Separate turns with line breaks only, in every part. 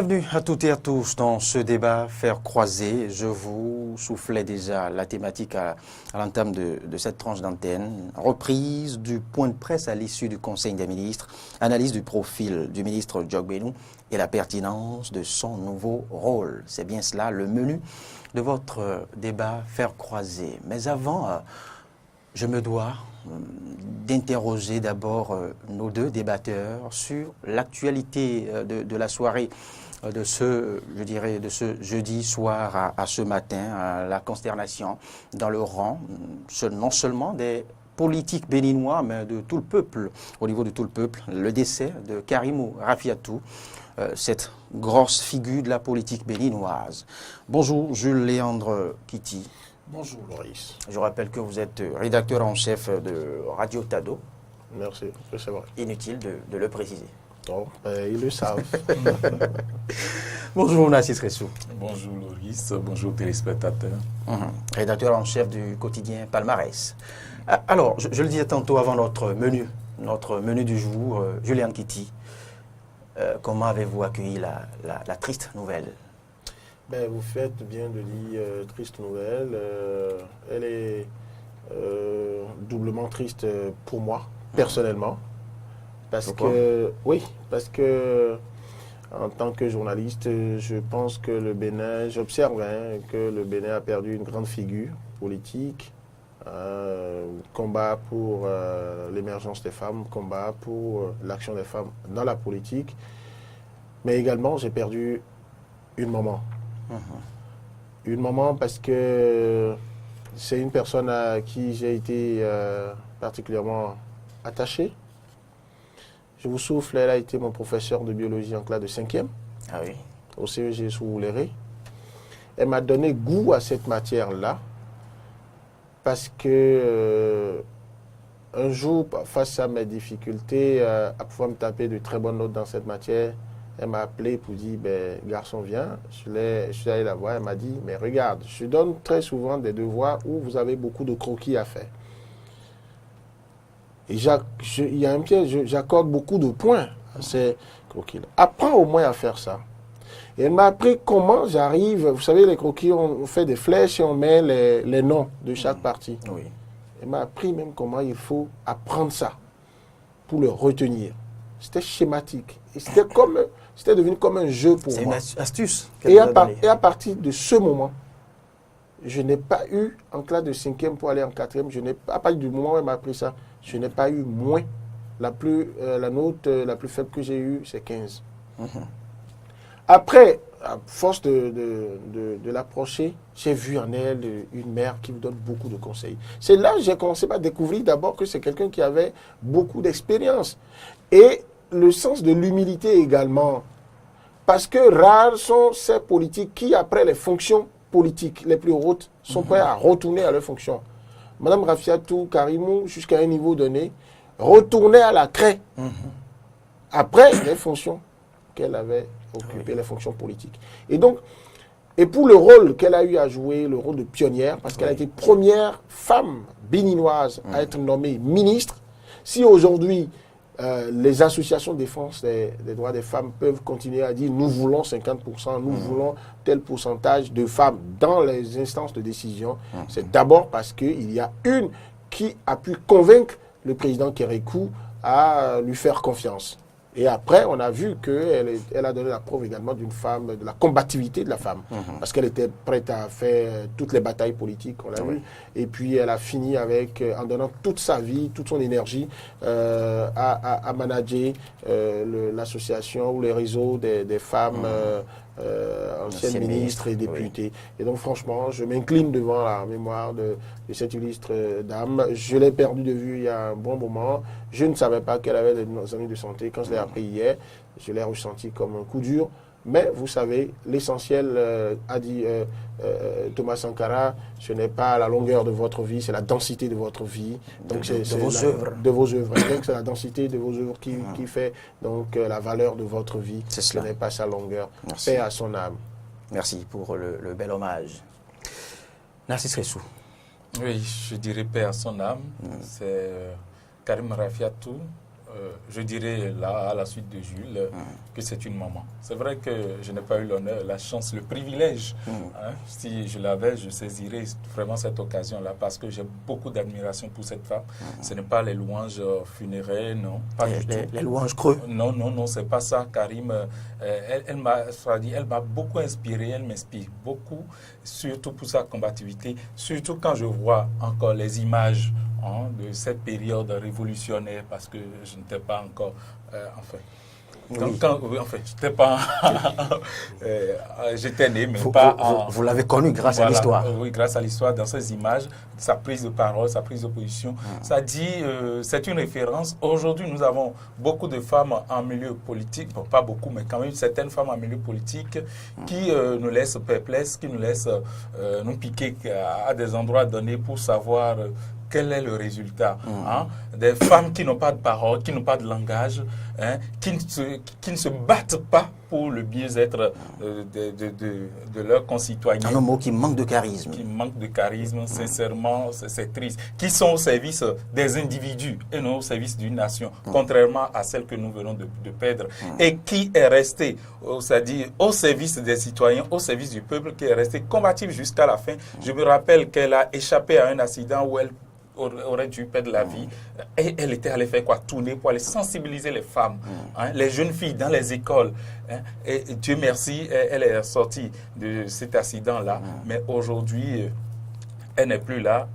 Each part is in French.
Bienvenue à toutes et à tous dans ce débat Faire croiser. Je vous soufflais déjà la thématique à l'entame de cette tranche d'antenne. Reprise du point de presse à l'issue du Conseil des ministres, analyse du profil du ministre Diogbénou et la pertinence de son nouveau rôle. C'est bien cela le menu de votre débat Faire croiser. Mais avant, je me dois d'interroger d'abord nos deux débatteurs sur l'actualité de la soirée de ce, je dirais, de ce jeudi soir à ce matin, à la consternation dans le rang, non seulement des politiques béninois, mais de tout le peuple, au niveau de tout le peuple, le décès de Karimou Rafiatou, cette grosse figure de la politique béninoise. Bonjour Jules Léandre Kitty.
Bonjour Loris.
Je rappelle que vous êtes rédacteur en chef de Radio Tado.
Merci, c'est vrai.
Inutile de le préciser.
Non, ils le savent.
Bonjour Nassis Ressou.
Bonjour Loris, bonjour téléspectateurs.
Rédacteur en chef du quotidien Palmarès. Alors, je le disais tantôt avant notre menu du jour, Julien Kitty, comment avez-vous accueilli la triste nouvelle ?
Vous faites bien de dire triste nouvelle. Elle est doublement triste pour moi, personnellement. Parce que en tant que journaliste, je pense que le Bénin, j'observe que le Bénin a perdu une grande figure politique, combat pour l'émergence des femmes, combat pour l'action des femmes dans la politique. Mais également, j'ai perdu une maman. Une maman parce que c'est une personne à qui j'ai été particulièrement attaché. Je vous souffle, elle a été mon professeur de biologie en classe de 5e au CEG Souvouléré. Elle m'a donné goût à cette matière-là parce que un jour, face à mes difficultés à pouvoir me taper de très bonnes notes dans cette matière, elle m'a appelé pour dire, garçon, viens. Je suis allé la voir, elle m'a dit, mais regarde, je donne très souvent des devoirs où vous avez beaucoup de croquis à faire. Et il y a un piège, j'accorde beaucoup de points à ces croquis-là. Apprends au moins à faire ça. Et elle m'a appris comment j'arrive, vous savez, les croquis, on fait des flèches et on met les noms de chaque partie.
Oui.
Elle m'a appris même comment il faut apprendre ça pour le retenir. C'était schématique. Et c'était devenu comme un jeu pour moi.
C'est une astuce.
Et à partir de ce moment, je n'ai pas eu, en classe de 5e pour aller en 4e, à partir du moment où elle m'a appris ça, je n'ai pas eu moins. La note la plus faible que j'ai eue, c'est 15. Après, à force de l'approcher, j'ai vu en elle une mère qui me donne beaucoup de conseils. C'est là que j'ai commencé à découvrir d'abord que c'est quelqu'un qui avait beaucoup d'expérience. Et le sens de l'humilité également. Parce que rares sont ces politiques qui, après les fonctions politiques les plus hautes, sont prêts à retourner à leurs fonctions. Madame Rafiatou, Karimou, jusqu'à un niveau donné, retournait à la craie après les fonctions qu'elle avait occupées, les fonctions politiques. Et donc, et pour le rôle qu'elle a eu à jouer, le rôle de pionnière, parce qu'elle a été première femme béninoise à être nommée ministre, si aujourd'hui les associations de défense des droits des femmes peuvent continuer à dire nous voulons 50%, nous voulons tel pourcentage de femmes dans les instances de décision, c'est d'abord parce qu'il y a une qui a pu convaincre le président Kérékou à lui faire confiance. Et après, on a vu qu'elle a donné la preuve également d'une femme, de la combativité de la femme. Parce qu'elle était prête à faire toutes les batailles politiques, on l'a vu. Et puis, elle a fini en donnant toute sa vie, toute son énergie à manager l'association ou les réseaux des femmes anciennes ministres et députés. Et donc, franchement, je m'incline devant la mémoire de cette illustre dame. Je l'ai perdue de vue il y a un bon moment. Je ne savais pas qu'elle avait des ennuis de santé. Quand je l'ai appris hier, je l'ai ressenti comme un coup dur. Mais vous savez, l'essentiel, a dit Thomas Sankara, ce n'est pas la longueur de votre vie, c'est la densité de votre vie. Donc c'est vos œuvres. De vos œuvres. Donc c'est la densité de vos œuvres qui fait donc la valeur de votre vie. Ce n'est pas sa longueur. Paix à son âme.
Merci pour le bel hommage. Nassis Ressou.
Oui, je dirais paix à son âme. C'est Karim Rafiatou, Je dirais là, à la suite de Jules, que c'est une maman. C'est vrai que je n'ai pas eu l'honneur, la chance, le privilège. Si je l'avais, je saisirais vraiment cette occasion-là parce que j'ai beaucoup d'admiration pour cette femme. Ce n'est pas les louanges funéraires, non, pas du tout.
Les louanges creux.
Non, non, non, c'est pas ça, Karim. Elle m'a beaucoup inspiré, elle m'inspire beaucoup, surtout pour sa combativité, surtout quand je vois encore les images de cette période révolutionnaire, parce que je n'étais pas encore, j'étais pas, j'étais né, mais pas
vous l'avez connu grâce à l'histoire.
Oui, grâce à l'histoire, dans ces images, sa prise de parole, sa prise de position. Ça dit, c'est une référence. Aujourd'hui, nous avons beaucoup de femmes en milieu politique, bon, pas beaucoup, mais quand même certaines femmes en milieu politique qui nous laissent perplexes, qui nous laissent nous piquer à des endroits donnés pour savoir quel est le résultat. Des femmes qui n'ont pas de parole, qui n'ont pas de langage, qui ne se battent pas pour le bien-être de leurs concitoyens.
Un mot qui manque de charisme.
Qui manque de charisme, sincèrement, c'est triste. Qui sont au service des individus et non au service d'une nation, contrairement à celle que nous venons de perdre. Et qui est restée, c'est-à-dire au service des citoyens, au service du peuple, qui est restée combative jusqu'à la fin. Je me rappelle qu'elle a échappé à un accident où elle aurait dû perdre la vie. Et elle était allée faire quoi? Tourner pour aller sensibiliser les femmes, les jeunes filles dans les écoles. Et Dieu merci, elle est sortie de cet accident-là. Mais aujourd'hui, elle n'est plus là.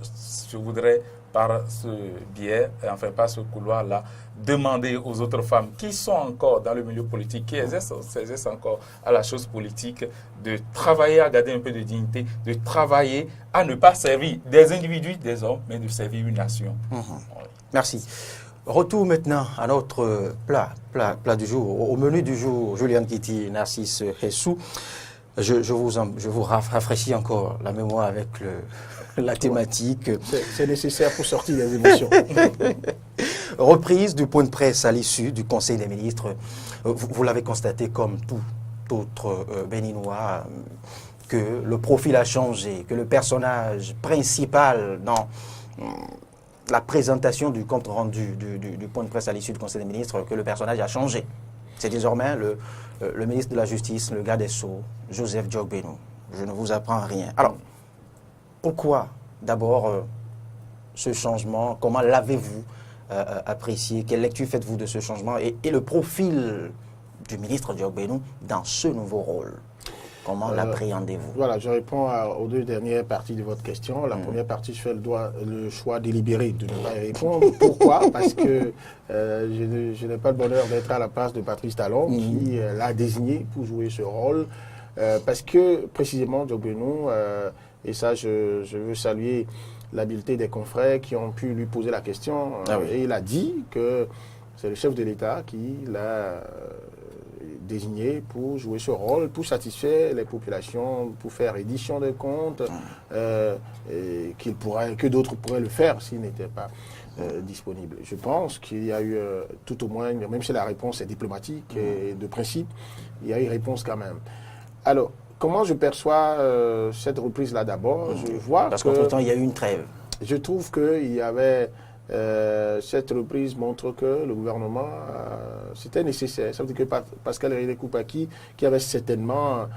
Je voudrais, par ce biais, enfin par ce couloir-là, demander aux autres femmes qui sont encore dans le milieu politique, qui exercent encore à la chose politique, de travailler à garder un peu de dignité, de travailler à ne pas servir des individus, des hommes, mais de servir une nation.
Oui. Merci. Retour maintenant à notre plat du jour, au menu du jour, Juliane Kitty, Narcisse Hessou. Je vous rafraîchis encore la mémoire avec la thématique.
C'est nécessaire pour sortir des émotions.
Reprise du point de presse à l'issue du Conseil des ministres. Vous l'avez constaté comme tout autre Béninois, que le profil a changé, que le personnage principal dans la présentation du compte rendu du point de presse à l'issue du Conseil des ministres, que le personnage a changé. C'est désormais le ministre de la Justice, le garde des Sceaux, Joseph Diokbenou. Je ne vous apprends rien. Alors, pourquoi d'abord ce changement? Comment l'avez-vous apprécié? Quelle lecture faites-vous de ce changement et le profil du ministre Diokbenou dans ce nouveau rôle? Comment l'appréhendez-vous?
Voilà, je réponds aux deux dernières parties de votre question. La première partie, je fais le choix délibéré de ne pas y répondre. Pourquoi? Parce que je n'ai pas le bonheur d'être à la place de Patrice Talon, qui l'a désigné pour jouer ce rôle. Parce que, précisément, Diokbenou, et ça, je veux saluer l'habileté des confrères qui ont pu lui poser la question. Et il a dit que c'est le chef de l'État qui l'a désigné pour jouer ce rôle, pour satisfaire les populations, pour faire édition des comptes, et que d'autres pourraient le faire s'ils n'étaient pas disponibles. Je pense qu'il y a eu, tout au moins, même si la réponse est diplomatique et de principe, il y a eu réponse quand même. Alors, comment je perçois cette reprise-là d'abord? Je vois
Parce qu'entre-temps, il y a eu une trêve.
Je trouve qu'il y avait... cette reprise montre que le gouvernement, c'était nécessaire. Ça veut dire que Pascal Réné Koupaki, qui avait certainement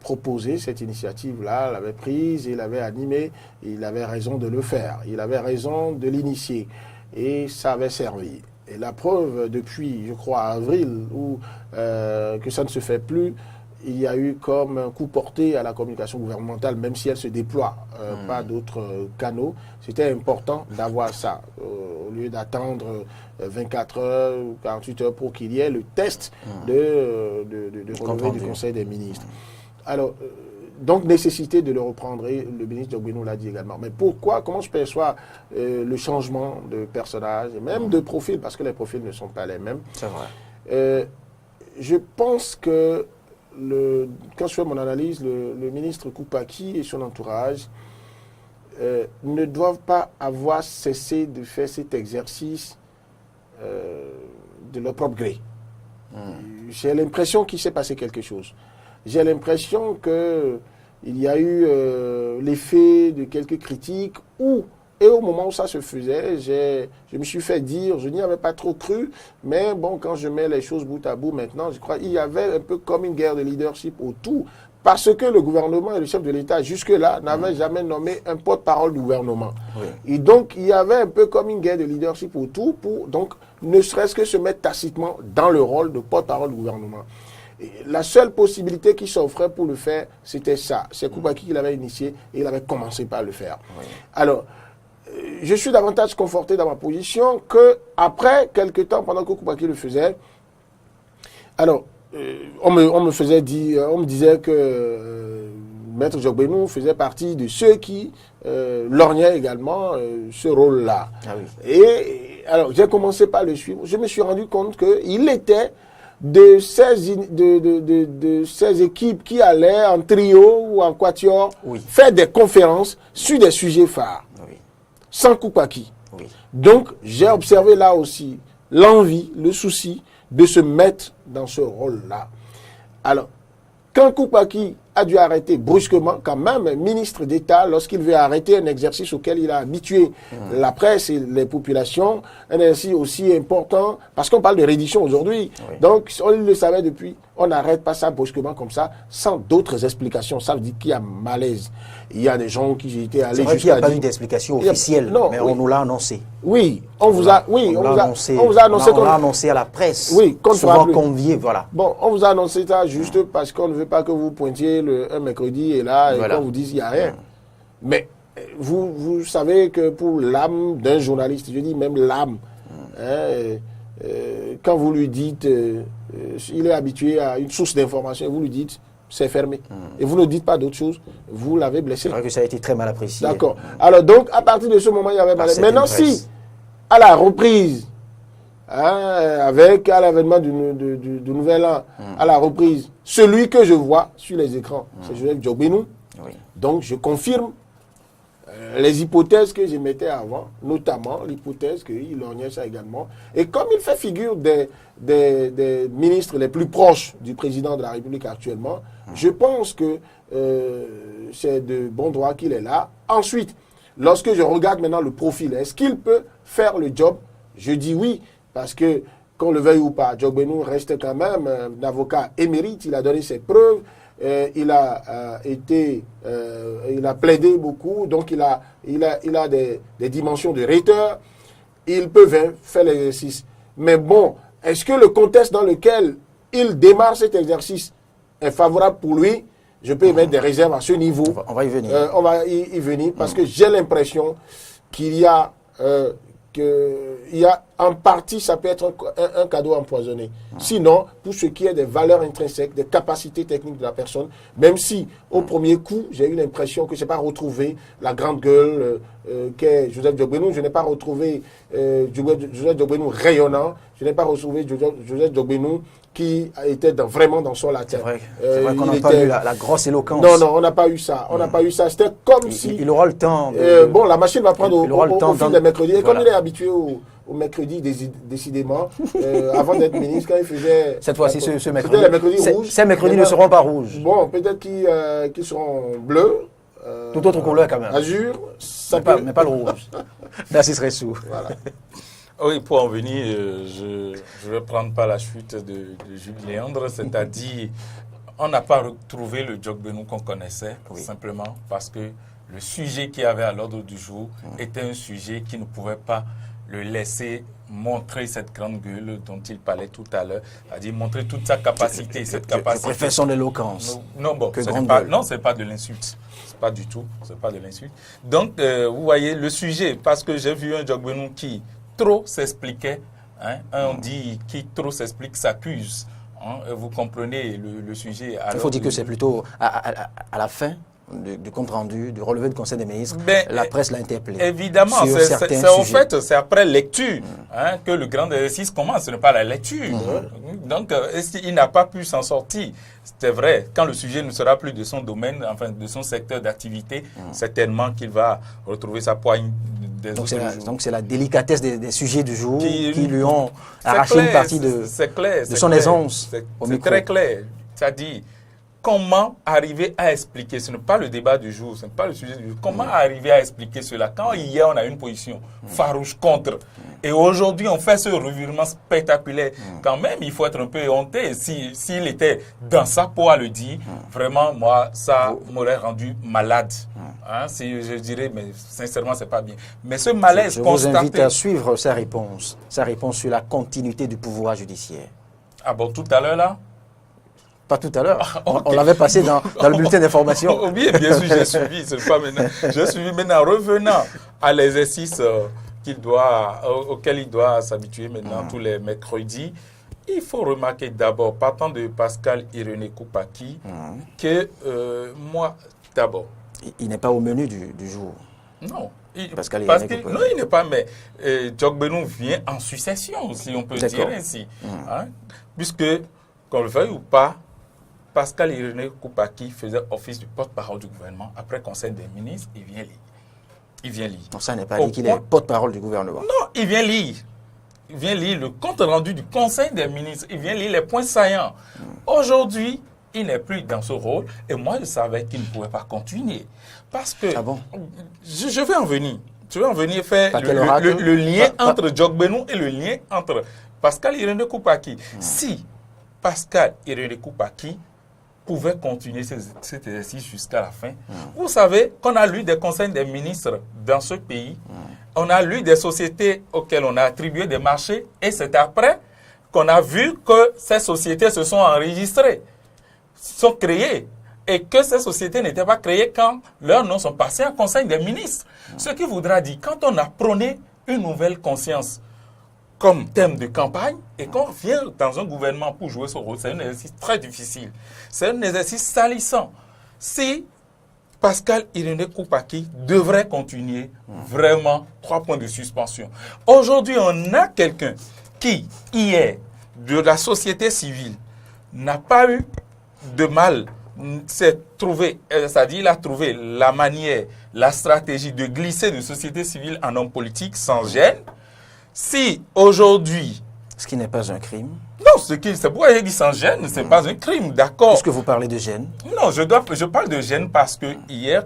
proposé cette initiative-là, l'avait prise, il l'avait animée, il avait raison de le faire, il avait raison de l'initier, et ça avait servi. Et la preuve, depuis, je crois, avril, où que ça ne se fait plus, il y a eu comme un coup porté à la communication gouvernementale, même si elle se déploie pas d'autres canaux. C'était important d'avoir ça, au lieu d'attendre 24 heures ou 48 heures pour qu'il y ait le test de relevé du Conseil des ministres. Alors, donc, nécessité de le reprendre, et le ministre Diokbenou l'a dit également. Mais pourquoi, comment je perçois le changement de personnage, et même de profil, parce que les profils ne sont pas les mêmes.
C'est vrai.
Je pense que quand je fais mon analyse, le ministre Koupaki et son entourage ne doivent pas avoir cessé de faire cet exercice de leur propre gré. J'ai l'impression qu'il s'est passé quelque chose. J'ai l'impression qu'il y a eu l'effet de quelques critiques ou Et au moment où ça se faisait, je me suis fait dire, je n'y avais pas trop cru, mais bon, quand je mets les choses bout à bout maintenant, je crois qu'il y avait un peu comme une guerre de leadership autour, parce que le gouvernement et le chef de l'État, jusque-là, n'avaient jamais nommé un porte-parole du gouvernement. Oui. Et donc, il y avait un peu comme une guerre de leadership autour, pour donc ne serait-ce que se mettre tacitement dans le rôle de porte-parole du gouvernement. Et la seule possibilité qui s'offrait pour le faire, c'était ça. C'est Koubaki qui l'avait initié et il avait commencé par le faire. Oui. Alors, je suis davantage conforté dans ma position qu'après quelques temps, pendant que Koubaki le faisait, alors, on me disait que Maître Djogbénou faisait partie de ceux qui lorgnaient également ce rôle-là. Ah oui. Et alors, j'ai commencé par le suivre. Je me suis rendu compte qu'il était de ces équipes qui allaient en trio ou en quatuor faire des conférences sur des sujets phares. Oui. Sans Koubaki. Oui. Donc, j'ai observé là aussi l'envie, le souci de se mettre dans ce rôle-là. Alors, quand Koubaki a dû arrêter brusquement, quand même, ministre d'État, lorsqu'il veut arrêter un exercice auquel il a habitué la presse et les populations, un exercice aussi important, parce qu'on parle de reddition aujourd'hui. Oui. Donc, on le savait depuis, on n'arrête pas ça brusquement comme ça, sans d'autres explications. Ça veut dire qu'il y a malaise. Il y a des gens qui étaient allés
jusqu'à dire... C'est vrai qu'il n'y a pas eu d'explication officielle, mais on nous l'a annoncé.
Oui, on vous a
annoncé à la presse.
Oui,
souvent convié, voilà.
Bon, on vous a annoncé ça juste parce qu'on ne veut pas que vous pointiez un mercredi et là, et qu'on vous dise il n'y a rien. Mais vous savez que pour l'âme d'un journaliste, je dis même l'âme, quand vous lui dites, il est habitué à une source d'information, et vous lui dites, c'est fermé. Et vous ne dites pas d'autre chose, vous l'avez blessé.
C'est vrai que ça a été très mal apprécié.
D'accord. Alors donc, à partir de ce moment, il y avait malaise. Maintenant, si, à la reprise, à l'avènement du nouvel an, à la reprise, celui que je vois sur les écrans, c'est Joseph Djogbénou. Oui. Donc, je confirme les hypothèses que j'émettais avant, notamment l'hypothèse qu'il lorgnait ça également. Et comme il fait figure des ministres les plus proches du président de la République actuellement, je pense que c'est de bon droit qu'il est là. Ensuite, lorsque je regarde maintenant le profil, est-ce qu'il peut faire le job? Je dis oui, parce que, qu'on le veuille ou pas, Djogbénou reste quand même un avocat émérite, il a donné ses preuves. Il a plaidé beaucoup, donc il a des dimensions de rhéteur. Il peut faire l'exercice. Mais bon, est-ce que le contexte dans lequel il démarre cet exercice est favorable pour lui? Je peux émettre des réserves à ce niveau.
On va y venir.
On va y venir parce que j'ai l'impression qu'il y a en partie, ça peut être un cadeau empoisonné. Sinon, pour ce qui est des valeurs intrinsèques, des capacités techniques de la personne, même si au premier coup, j'ai eu l'impression que je n'ai pas retrouvé la grande gueule qu'est Joseph Djogbénou, je n'ai pas retrouvé Joseph Djogbénou rayonnant, je n'ai pas retrouvé Joseph Djogbénou qui était vraiment dans son latin.
C'est vrai qu'on n'a pas eu la grosse éloquence.
Non, on n'a pas eu ça. On n'a pas eu ça. C'était comme si...
Il aura le temps.
Bon, la machine va prendre au fil des mercredis. Et comme il est habitué au mercredi, décidément, avant d'être ministre, quand il faisait...
Cette fois-ci, ce mercredi.
C'était les mercredis rouges.
Ces mercredis ne seront pas rouges.
Bon, peut-être qu'ils seront bleus.
Tout autre couleur quand même.
Azur.
Mais pas le rouge. Merci Sressou.
Voilà. Oui, pour en venir, je ne vais prendre pas la chute de Jules Léandre, c'est-à-dire on n'a pas retrouvé le Djogbénou qu'on connaissait, simplement parce que le sujet qui avait à l'ordre du jour était un sujet qui ne pouvait pas le laisser montrer cette grande gueule dont il parlait tout à l'heure, c'est-à-dire montrer toute sa capacité.
Je préfère son éloquence.
Non, bon, ce n'est pas de l'insulte. Pas du tout, ce n'est pas de l'insulte. Donc, vous voyez, le sujet, parce que j'ai vu un Djogbénou qui trop s'expliquait, on dit qui trop s'explique s'accuse. Vous comprenez le sujet.
Il faut dire que c'est plutôt à la fin du compte rendu, du relevé du Conseil des ministres, la presse l'a interpellé.
Évidemment, c'est après lecture que le grand exercice commence, ce n'est pas la lecture. Donc, il n'a pas pu s'en sortir. C'est vrai, quand le sujet ne sera plus de son domaine, enfin de son secteur d'activité, certainement qu'il va retrouver sa poigne.
Donc c'est la délicatesse des sujets du jour qui lui ont arraché une partie de son aisance.
C'est très clair. C'est-à-dire, comment arriver à expliquer, ce n'est pas le débat du jour, ce n'est pas le sujet du jour, comment arriver à expliquer cela quand hier on a une position farouche contre et aujourd'hui on fait ce revirement spectaculaire, quand même il faut être un peu honté, s'il était dans sa peau à le dire, vraiment moi ça m'aurait rendu malade, hein, si je dirais, mais sincèrement c'est pas bien. Mais ce malaise
je vous invite à suivre sa réponse sur la continuité du pouvoir judiciaire.
Ah bon, tout à l'heure là?
Pas tout à l'heure.
Okay.
On l'avait passé dans le bulletin d'information.
Oh, bien sûr, j'ai suivi. C'est pas maintenant. J'ai suivi maintenant. Revenant à l'exercice auquel il doit s'habituer maintenant tous les mercredis, il faut remarquer d'abord, partant de Pascal Irénée Koupaki, que moi, d'abord.
Il n'est pas au menu du jour.
Non.
Non,
il n'est pas, mais Djogbenou vient en succession, si on peut dire ainsi. Hein? Puisque, qu'on le veuille ou pas, Pascal Irénée Koupaki faisait office du porte-parole du gouvernement. Après Conseil des ministres, il vient lire.
Donc ça n'est pas dit qu'il est porte-parole du gouvernement.
Non, il vient lire. Il vient lire le compte rendu du Conseil des ministres. Il vient lire les points saillants. Aujourd'hui, il n'est plus dans ce rôle. Et moi, je savais qu'il ne pouvait pas continuer. Parce que...
Ah bon?
Je vais en venir. Je vais en venir faire le lien entre Djogbenou et le lien entre Pascal Irénée Koupaki. Si Pascal Irénée Koupaki pouvait continuer cet exercice jusqu'à la fin. Vous savez qu'on a lu des conseils des ministres dans ce pays. On a lu des sociétés auxquelles on a attribué des marchés et c'est après qu'on a vu que ces sociétés se sont enregistrées, sont créées et que ces sociétés n'étaient pas créées quand leurs noms sont passés en conseil des ministres. Ce qui voudra dire, quand on a prôné une nouvelle conscience comme thème de campagne, et qu'on vient dans un gouvernement pour jouer son rôle, c'est un exercice très difficile. C'est un exercice salissant. Si Pascal Irénée Koupaki devrait continuer, vraiment, 3 points de suspension. Aujourd'hui, on a quelqu'un qui, hier, de la société civile, n'a pas eu de mal, c'est-à-dire il a trouvé la manière, la stratégie de glisser de société civile en homme politique sans gêne. Si aujourd'hui...
Ce qui n'est pas un crime.
Non, c'est pourquoi j'ai dit sans gêne, ce n'est pas un crime, d'accord.
Est-ce que vous parlez de gêne?
Non, je parle de gêne parce que hier,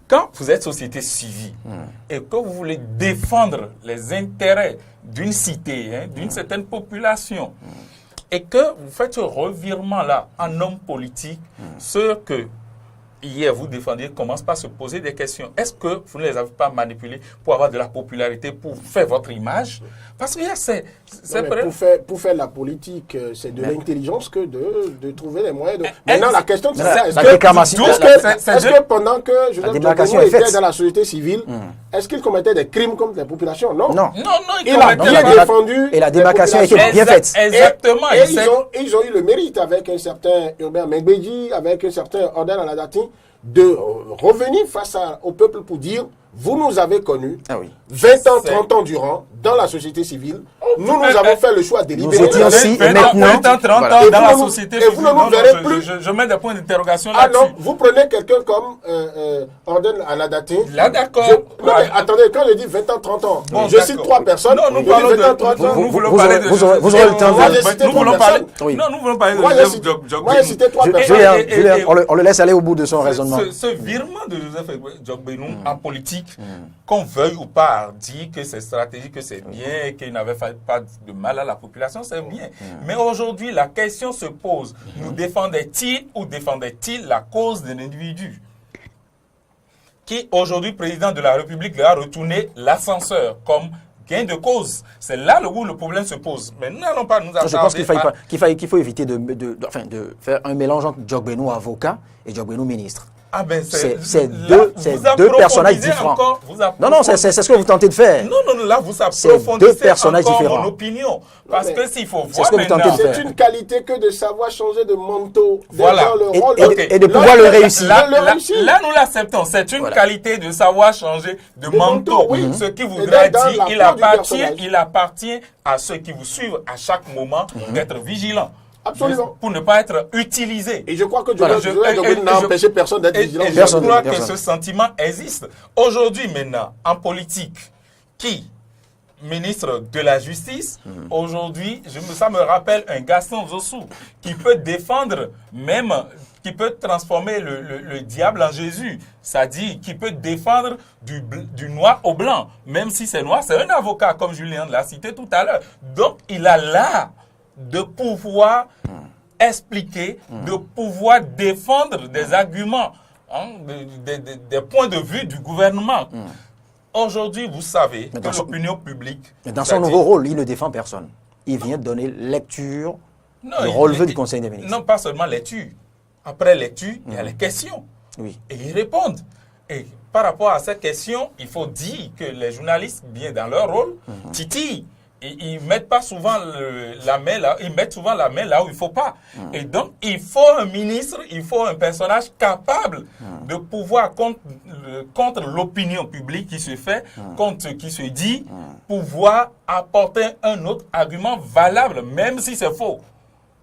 quand vous êtes société civile et que vous voulez défendre les intérêts d'une cité, hein, d'une certaine population, et que vous faites ce revirement-là en homme politique, ce que hier vous défendiez commence par se poser des questions. Est-ce que vous ne les avez pas manipulés pour avoir de la popularité, pour faire votre image? Parce que c'est
pour faire la politique, c'est de l'intelligence que de trouver les moyens de... Maintenant, la question, c'est ça. Est-ce que pendant que Joseph Djogbenou était dans la société civile, est-ce qu'il commettait des crimes contre les populations? Non.
Non,
il a bien défendu.
Et la démarcation a été bien faite.
Exactement.
Et ils ont eu le mérite, avec un certain Urbain Mengbedji, avec un certain Orden Aladati, de revenir face au peuple pour dire: vous nous avez connus 20 ans, 30 ans durant dans la société civile. Nous avons fait le choix délibéré.
Nous étions aussi, et maintenant,
20 ans, 30 ans dans la société civile.
Et vous ne nous verrez plus.
Je mets des points d'interrogation là-dessus.
Ah non, vous prenez quelqu'un comme Orden Aladati.
Là, d'accord.
Non, mais attendez, quand je dis 20 ans, 30 ans,
bon,
je cite 3 personnes.
Non, nous parlons de...
Nous voulons parler de... Vous aurez le temps de...
Nous voulons parler... Non, nous voulons parler de...
Moi, j'ai cité 3 personnes.
Julien, on le laisse aller au bout de son raisonnement.
Ce virement de Joseph Djogbenou en politique, qu'on veuille ou pas dire que c'est stratégique, que c'est bien, qu'il n'avait pas de mal à la population, c'est bien. Mais aujourd'hui, la question se pose, nous défendait-il ou défendait-il la cause d'un individu qui, aujourd'hui, président de la République, a retourné l'ascenseur comme gain de cause. C'est là où le problème se pose. Mais nous n'allons pas nous attarder.
Je pense qu'il faut éviter de faire un mélange entre Djogbenou avocat et Djogbenou ministre.
Ah ben
c'est deux personnages différents. Non, c'est ce que vous tentez de faire.
Non, là vous approfondissez encore mon opinion. Parce que s'il faut voir maintenant...
C'est une qualité que de savoir changer de manteau.
Voilà.
Et de pouvoir le réussir.
Là, nous l'acceptons. C'est une qualité de savoir changer de manteau. Ce qui voudra dire il appartient à ceux qui vous suivent à chaque moment d'être vigilants.
Absolument.
Pour ne pas être utilisé.
Et je crois que Djogbenou n'a empêché personne d'être vigilant.
Et je crois que ce sentiment existe. Aujourd'hui, maintenant, en politique, qui ministre de la Justice, aujourd'hui, ça me rappelle un Gaston Zossou qui peut défendre même, qui peut transformer le diable en Jésus. C'est-à-dire qui peut défendre du noir au blanc. Même si c'est noir, c'est un avocat, comme Julien l'a cité tout à l'heure. Donc, il a l'art de pouvoir expliquer, de pouvoir défendre des arguments, des points de vue du gouvernement. Aujourd'hui, vous savez que l'opinion publique...
Mais dans son nouveau rôle, il ne défend personne. Il vient de donner lecture du relevé du Conseil des ministres.
Non, pas seulement lecture. Après lecture, il y a les questions.
Oui.
Et ils répondent. Et par rapport à ces questions, il faut dire que les journalistes, bien dans leur rôle, titillent. Et ils mettent pas souvent la main là, ils mettent souvent la main là où il faut pas. Et donc, il faut un ministre, il faut un personnage capable de pouvoir contre l'opinion publique qui se fait, contre ce qui se dit, pouvoir apporter un autre argument valable, même si c'est faux.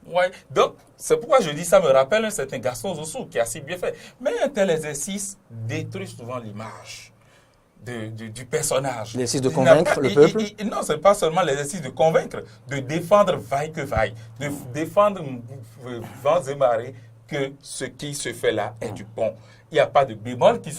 Ouais. Donc, c'est pourquoi je dis ça me rappelle un certain Gaston Zossou qui a si bien fait. Mais un tel exercice détruit souvent l'image du personnage.
L'exercice de convaincre le peuple?
Non, ce n'est pas seulement l'exercice de convaincre, de défendre vaille que vaille, de défendre vents et marées que ce qui se fait là est du bon. Il n'y a pas de bémol qui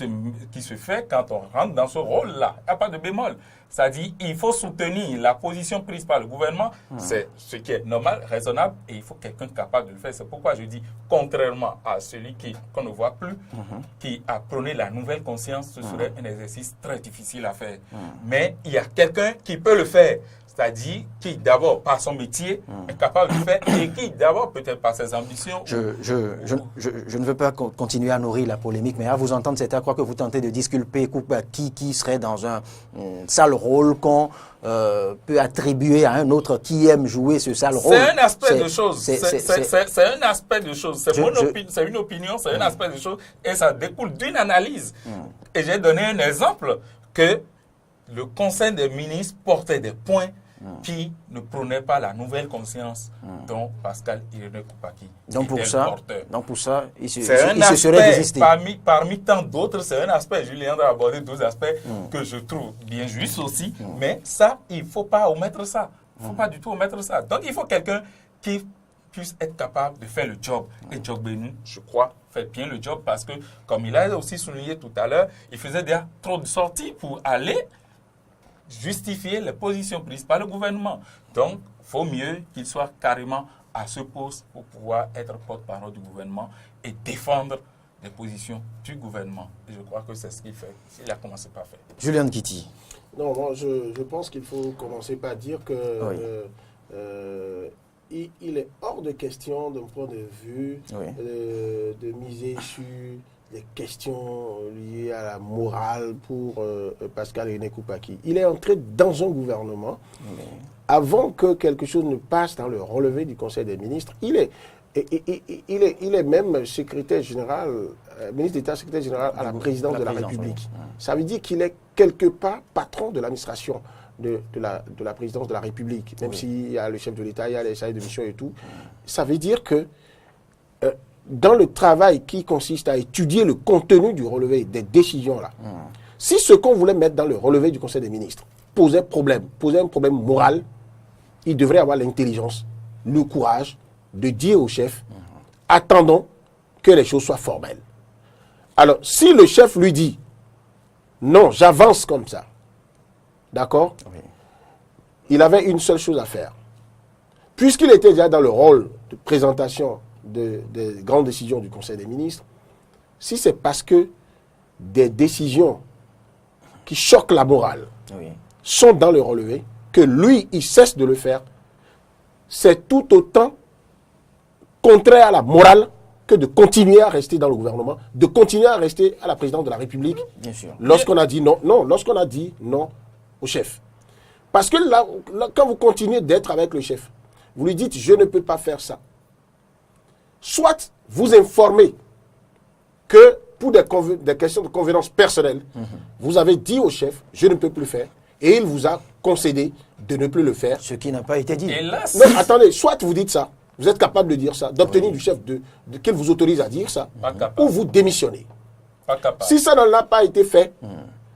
se fait quand on rentre dans ce rôle-là. Il n'y a pas de bémol. C'est-à-dire il faut soutenir la position prise par le gouvernement. C'est ce qui est normal, raisonnable, et il faut quelqu'un capable de le faire. C'est pourquoi je dis, contrairement à celui qu'on ne voit plus, qui a prôné la nouvelle conscience, ce serait un exercice très difficile à faire. Mais il y a quelqu'un qui peut le faire. C'est-à-dire qui, d'abord, par son métier, est capable de le faire et qui, d'abord, peut-être par ses ambitions.
Je ne veux pas continuer à nourrir la polémique, mais à vous entendre, c'est à croire que vous tentez de disculper qui serait dans un sale rôle qu'on peut attribuer à un autre qui aime jouer ce sale rôle.
C'est un aspect de choses. C'est un aspect de choses. C'est une opinion, c'est un aspect de choses et ça découle d'une analyse. Et j'ai donné un exemple que le Conseil des ministres portait des points qui ne prônaient pas la nouvelle conscience dont Pascal Irénée Koupaki était
donc pour ça, il se
serait
résisté.
Parmi tant d'autres, c'est un aspect, Julien a abordé deux aspects que je trouve bien justes aussi, mais ça, il ne faut pas omettre ça. Il ne faut pas du tout omettre ça. Donc, il faut quelqu'un qui puisse être capable de faire le job. Et Djok Bénou, je crois, fait bien le job parce que, comme il a aussi souligné tout à l'heure, il faisait déjà trop de sorties pour aller justifier les positions prises par le gouvernement. Donc, il faut mieux qu'il soit carrément à ce poste pour pouvoir être porte-parole du gouvernement et défendre les positions du gouvernement. Et je crois que c'est ce qu'il fait. Il a commencé par faire.
Julien Kitty.
Non, moi, je pense qu'il faut commencer par dire que il est hors de question, d'un point de vue, de miser sur des questions liées à la morale pour Pascal Irénée Koupaki. Il est entré dans un gouvernement, avant que quelque chose ne passe dans le relevé du Conseil des ministres. Il est même secrétaire général, ministre d'État, secrétaire général à la présidence de la République. Ça veut dire qu'il est quelque part patron de l'administration de la présidence de la République, même s'il y a le chef de l'État, il y a les chargés de mission et tout. Ça veut dire que dans le travail qui consiste à étudier le contenu du relevé des décisions-là, si ce qu'on voulait mettre dans le relevé du Conseil des ministres posait un problème moral, il devrait avoir l'intelligence, le courage de dire au chef, attendons que les choses soient formelles. Alors, si le chef lui dit, non, j'avance comme ça, d'accord? Il avait une seule chose à faire. Puisqu'il était déjà dans le rôle de présentation des grandes décisions du Conseil des ministres, si c'est parce que des décisions qui choquent la morale sont dans le relevé, que lui, il cesse de le faire, c'est tout autant contraire à la morale que de continuer à rester dans le gouvernement, de continuer à rester à la présidence de la République.
Bien sûr.
Lorsqu'on a dit lorsqu'on a dit non au chef. Parce que là, quand vous continuez d'être avec le chef, vous lui dites, je ne peux pas faire ça. Soit vous informez que pour des questions de convenance personnelle, vous avez dit au chef, je ne peux plus faire, et il vous a concédé de ne plus le faire.
Ce qui n'a pas été dit.
Et là,
non, attendez, soit vous dites ça, vous êtes capable de dire ça, d'obtenir du chef qu'il vous autorise à dire ça, ou vous démissionnez.
Pas capable.
Si ça n'a pas été fait,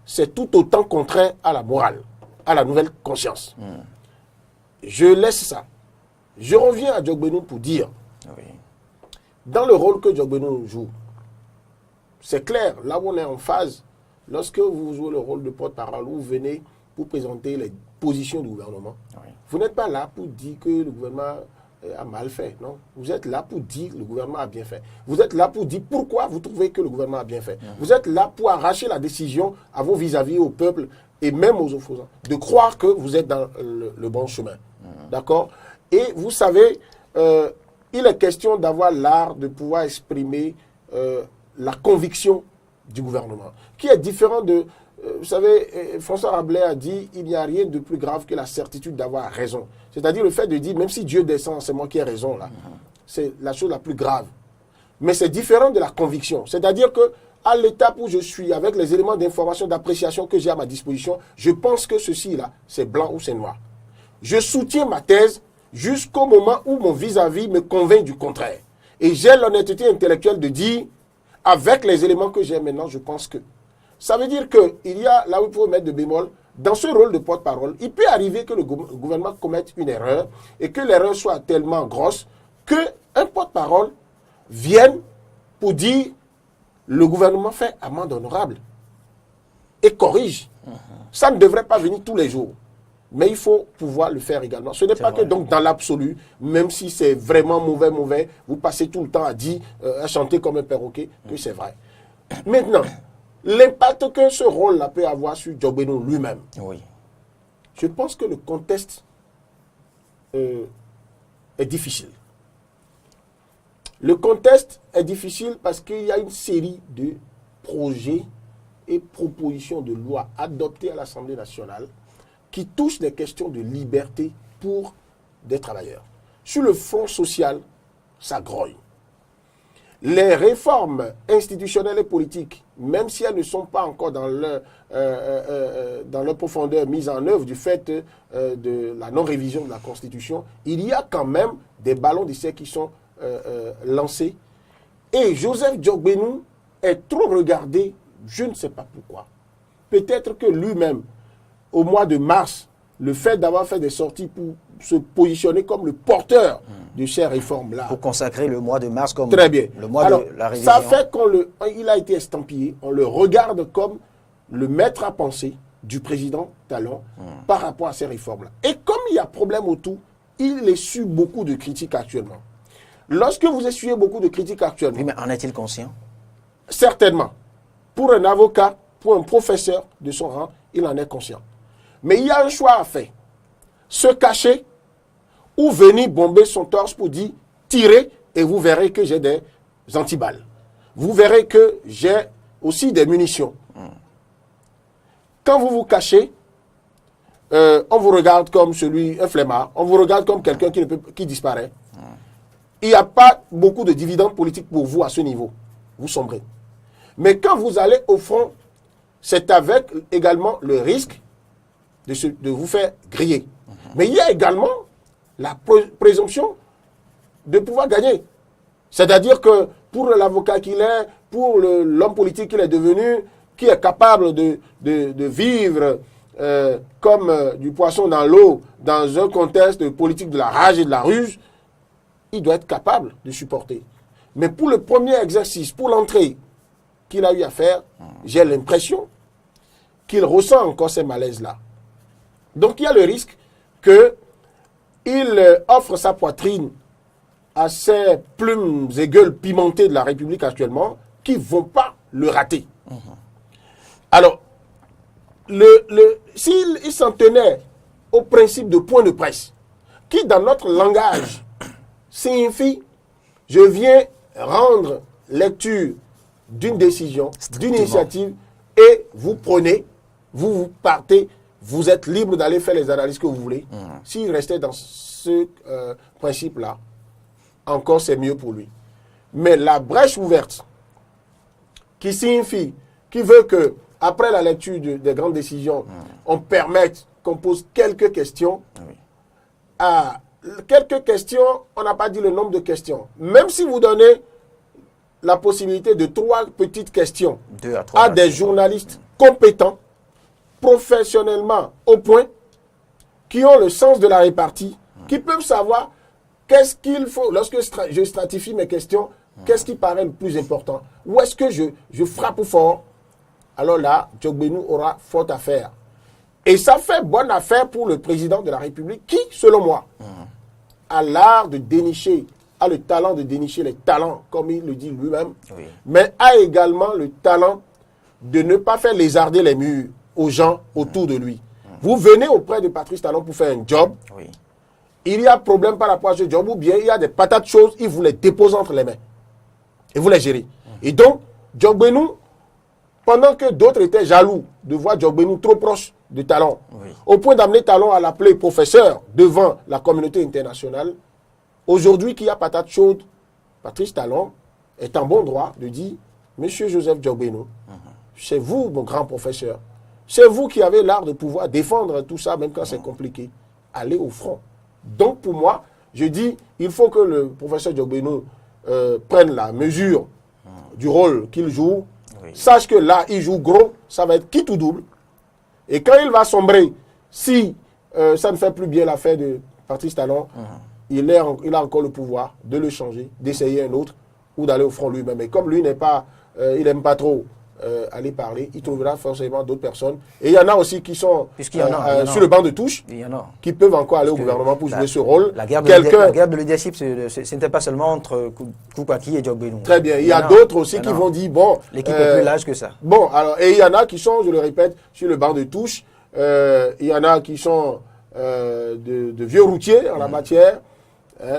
c'est tout autant contraire à la morale. à la nouvelle conscience. Je laisse ça. Je reviens à Djogbenou pour dire,
Oui.
dans le rôle que Djogbenou joue, c'est clair, là où on est en phase, lorsque vous jouez le rôle de porte-parole, vous venez pour présenter les positions du gouvernement,
Oui.
vous n'êtes pas là pour dire que le gouvernement a mal fait, non. Vous êtes là pour dire que le gouvernement a bien fait. Vous êtes là pour dire pourquoi vous trouvez que le gouvernement a bien fait. Vous êtes là pour arracher la décision à vos vis-à-vis, au peuple et même aux opposants, de croire que vous êtes dans le bon chemin. D'accord. Et vous savez, il est question d'avoir l'art de pouvoir exprimer la conviction du gouvernement, qui est différent de... vous savez, François Rabelais a dit « Il n'y a rien de plus grave que la certitude d'avoir raison ». C'est-à-dire le fait de dire « Même si Dieu descend, c'est moi qui ai raison ». Là, c'est la chose la plus grave. Mais c'est différent de la conviction. C'est-à-dire que à l'étape où je suis, avec les éléments d'information, d'appréciation que j'ai à ma disposition, je pense que ceci-là, c'est blanc ou c'est noir. Je soutiens ma thèse jusqu'au moment où mon vis-à-vis me convainc du contraire. Et j'ai l'honnêteté intellectuelle de dire, avec les éléments que j'ai maintenant, je pense que. Ça veut dire qu'il y a, là où il faut mettre de bémol, dans ce rôle de porte-parole, il peut arriver que le gouvernement commette une erreur et que l'erreur soit tellement grosse qu'un porte-parole vienne pour dire le gouvernement fait amende honorable et corrige. Ça ne devrait pas venir tous les jours. Mais il faut pouvoir le faire également. Ce n'est pas que donc dans l'absolu, même si c'est vraiment mauvais, vous passez tout le temps à dire, à chanter comme un perroquet, que c'est vrai. Maintenant, l'impact que ce rôle-là peut avoir sur Djogbenou lui-même,
Oui.
je pense que le contexte est difficile. Le contexte est difficile parce qu'il y a une série de projets et propositions de loi adoptées à l'Assemblée nationale qui touchent des questions de liberté pour des travailleurs. Sur le front social, ça grogne. Les réformes institutionnelles et politiques, même si elles ne sont pas encore dans leur profondeur mises en œuvre du fait de la non-révision de la Constitution, il y a quand même des ballons d'essai qui sont lancés. Et Joseph Djogbenou est trop regardé, je ne sais pas pourquoi. Peut-être que lui-même, au mois de mars, le fait d'avoir fait des sorties pour se positionner comme le porteur de ces réformes-là.
Pour consacrer le mois de mars comme
Très bien.
le mois
Alors,
de la révision.
ça fait qu'il a été estampillé, on le regarde comme le maître à penser du président Talon par rapport à ces réformes-là. Et comme il y a problème autour, il essuie beaucoup de critiques actuellement. Lorsque vous essuyez beaucoup de critiques actuellement,
Oui, mais en est-il conscient?
certainement, pour un avocat, pour un professeur de son rang, il en est conscient. Mais il y a un choix à faire. Se cacher ou venir bomber son torse pour dire tirez et vous verrez que j'ai des antiballes. Vous verrez que j'ai aussi des munitions. Quand vous vous cachez, on vous regarde comme un flemmard, on vous regarde comme quelqu'un qui disparaît. Il n'y a pas beaucoup de dividendes politiques pour vous à ce niveau. Vous sombrez. Mais quand vous allez au front, c'est avec également le risque de vous faire griller. Mais il y a également la présomption de pouvoir gagner. C'est-à-dire que pour l'avocat qu'il est, pour l'homme politique qu'il est devenu, qui est capable de vivre comme du poisson dans l'eau, dans un contexte de politique de la rage et de la ruse, il doit être capable de supporter. Mais pour le premier exercice, pour l'entrée qu'il a eu à faire, j'ai l'impression qu'il ressent encore ces malaises-là. Donc il y a le risque qu'il offre sa poitrine à ces plumes et gueules pimentées de la République actuellement qui ne vont pas le rater. Alors, s'il s'en tenait au principe de point de presse, qui dans notre langage signifie « je viens rendre lecture d'une décision, d'une initiative, et vous prenez, vous partez, vous êtes libre d'aller faire les analyses que vous voulez. S'il restait dans ce principe-là, encore c'est mieux pour lui. Mais la brèche ouverte, qui signifie, qui veut que après la lecture des grandes décisions, on permette qu'on pose quelques questions. Quelques questions, on n'a pas dit le nombre de questions. Même si vous donnez la possibilité de 3 petites questions
2 à 3
à des journalistes compétents, professionnellement au point, qui ont le sens de la répartie, qui peuvent savoir qu'est-ce qu'il faut, lorsque je stratifie mes questions, qu'est-ce qui paraît le plus important? Où est-ce que je frappe fort? Alors là, Djogbenou aura faute à faire. Et ça fait bonne affaire pour le président de la République qui, selon moi, a l'art de dénicher, a le talent de dénicher les talents, comme il le dit lui-même, mais a également le talent de ne pas faire lézarder les murs aux gens autour de lui. Vous venez auprès de Patrice Talon pour faire un job, il y a problème par rapport à ce job, ou bien il y a des patates choses, il vous les dépose entre les mains. Et vous les gérez. Et donc, Djogbenou, pendant que d'autres étaient jaloux de voir Djogbenou trop proche de Talon, au point d'amener Talon à l'appeler professeur devant la communauté internationale, aujourd'hui qu'il y a patate chaude, Patrice Talon est en bon droit de dire, Monsieur Joseph Djogbenou, c'est vous mon grand professeur, c'est vous qui avez l'art de pouvoir défendre tout ça, même quand c'est compliqué. Allez au front. Donc pour moi, je dis, il faut que le professeur Djogbenou prenne la mesure du rôle qu'il joue, sache que là, il joue gros, ça va être quitte ou double. Et quand il va sombrer, si ça ne fait plus bien l'affaire de Patrice Talon, il a encore le pouvoir de le changer, d'essayer un autre, ou d'aller au front lui-même. Et comme lui n'est pas, il n'aime pas trop aller parler, il trouvera forcément d'autres personnes. Et il y en a aussi qui sont sur le banc de touche, qui peuvent encore aller au gouvernement pour jouer ce rôle.
La guerre de leadership, ce n'était pas seulement entre Koupaki et Djogbenou.
Très bien. Il y a d'autres aussi qui vont dire, bon...
L'équipe est plus large que ça.
Bon, alors, et il y en a qui sont, je le répète, sur le banc de touche. Il y en a qui sont de vieux routiers en la matière.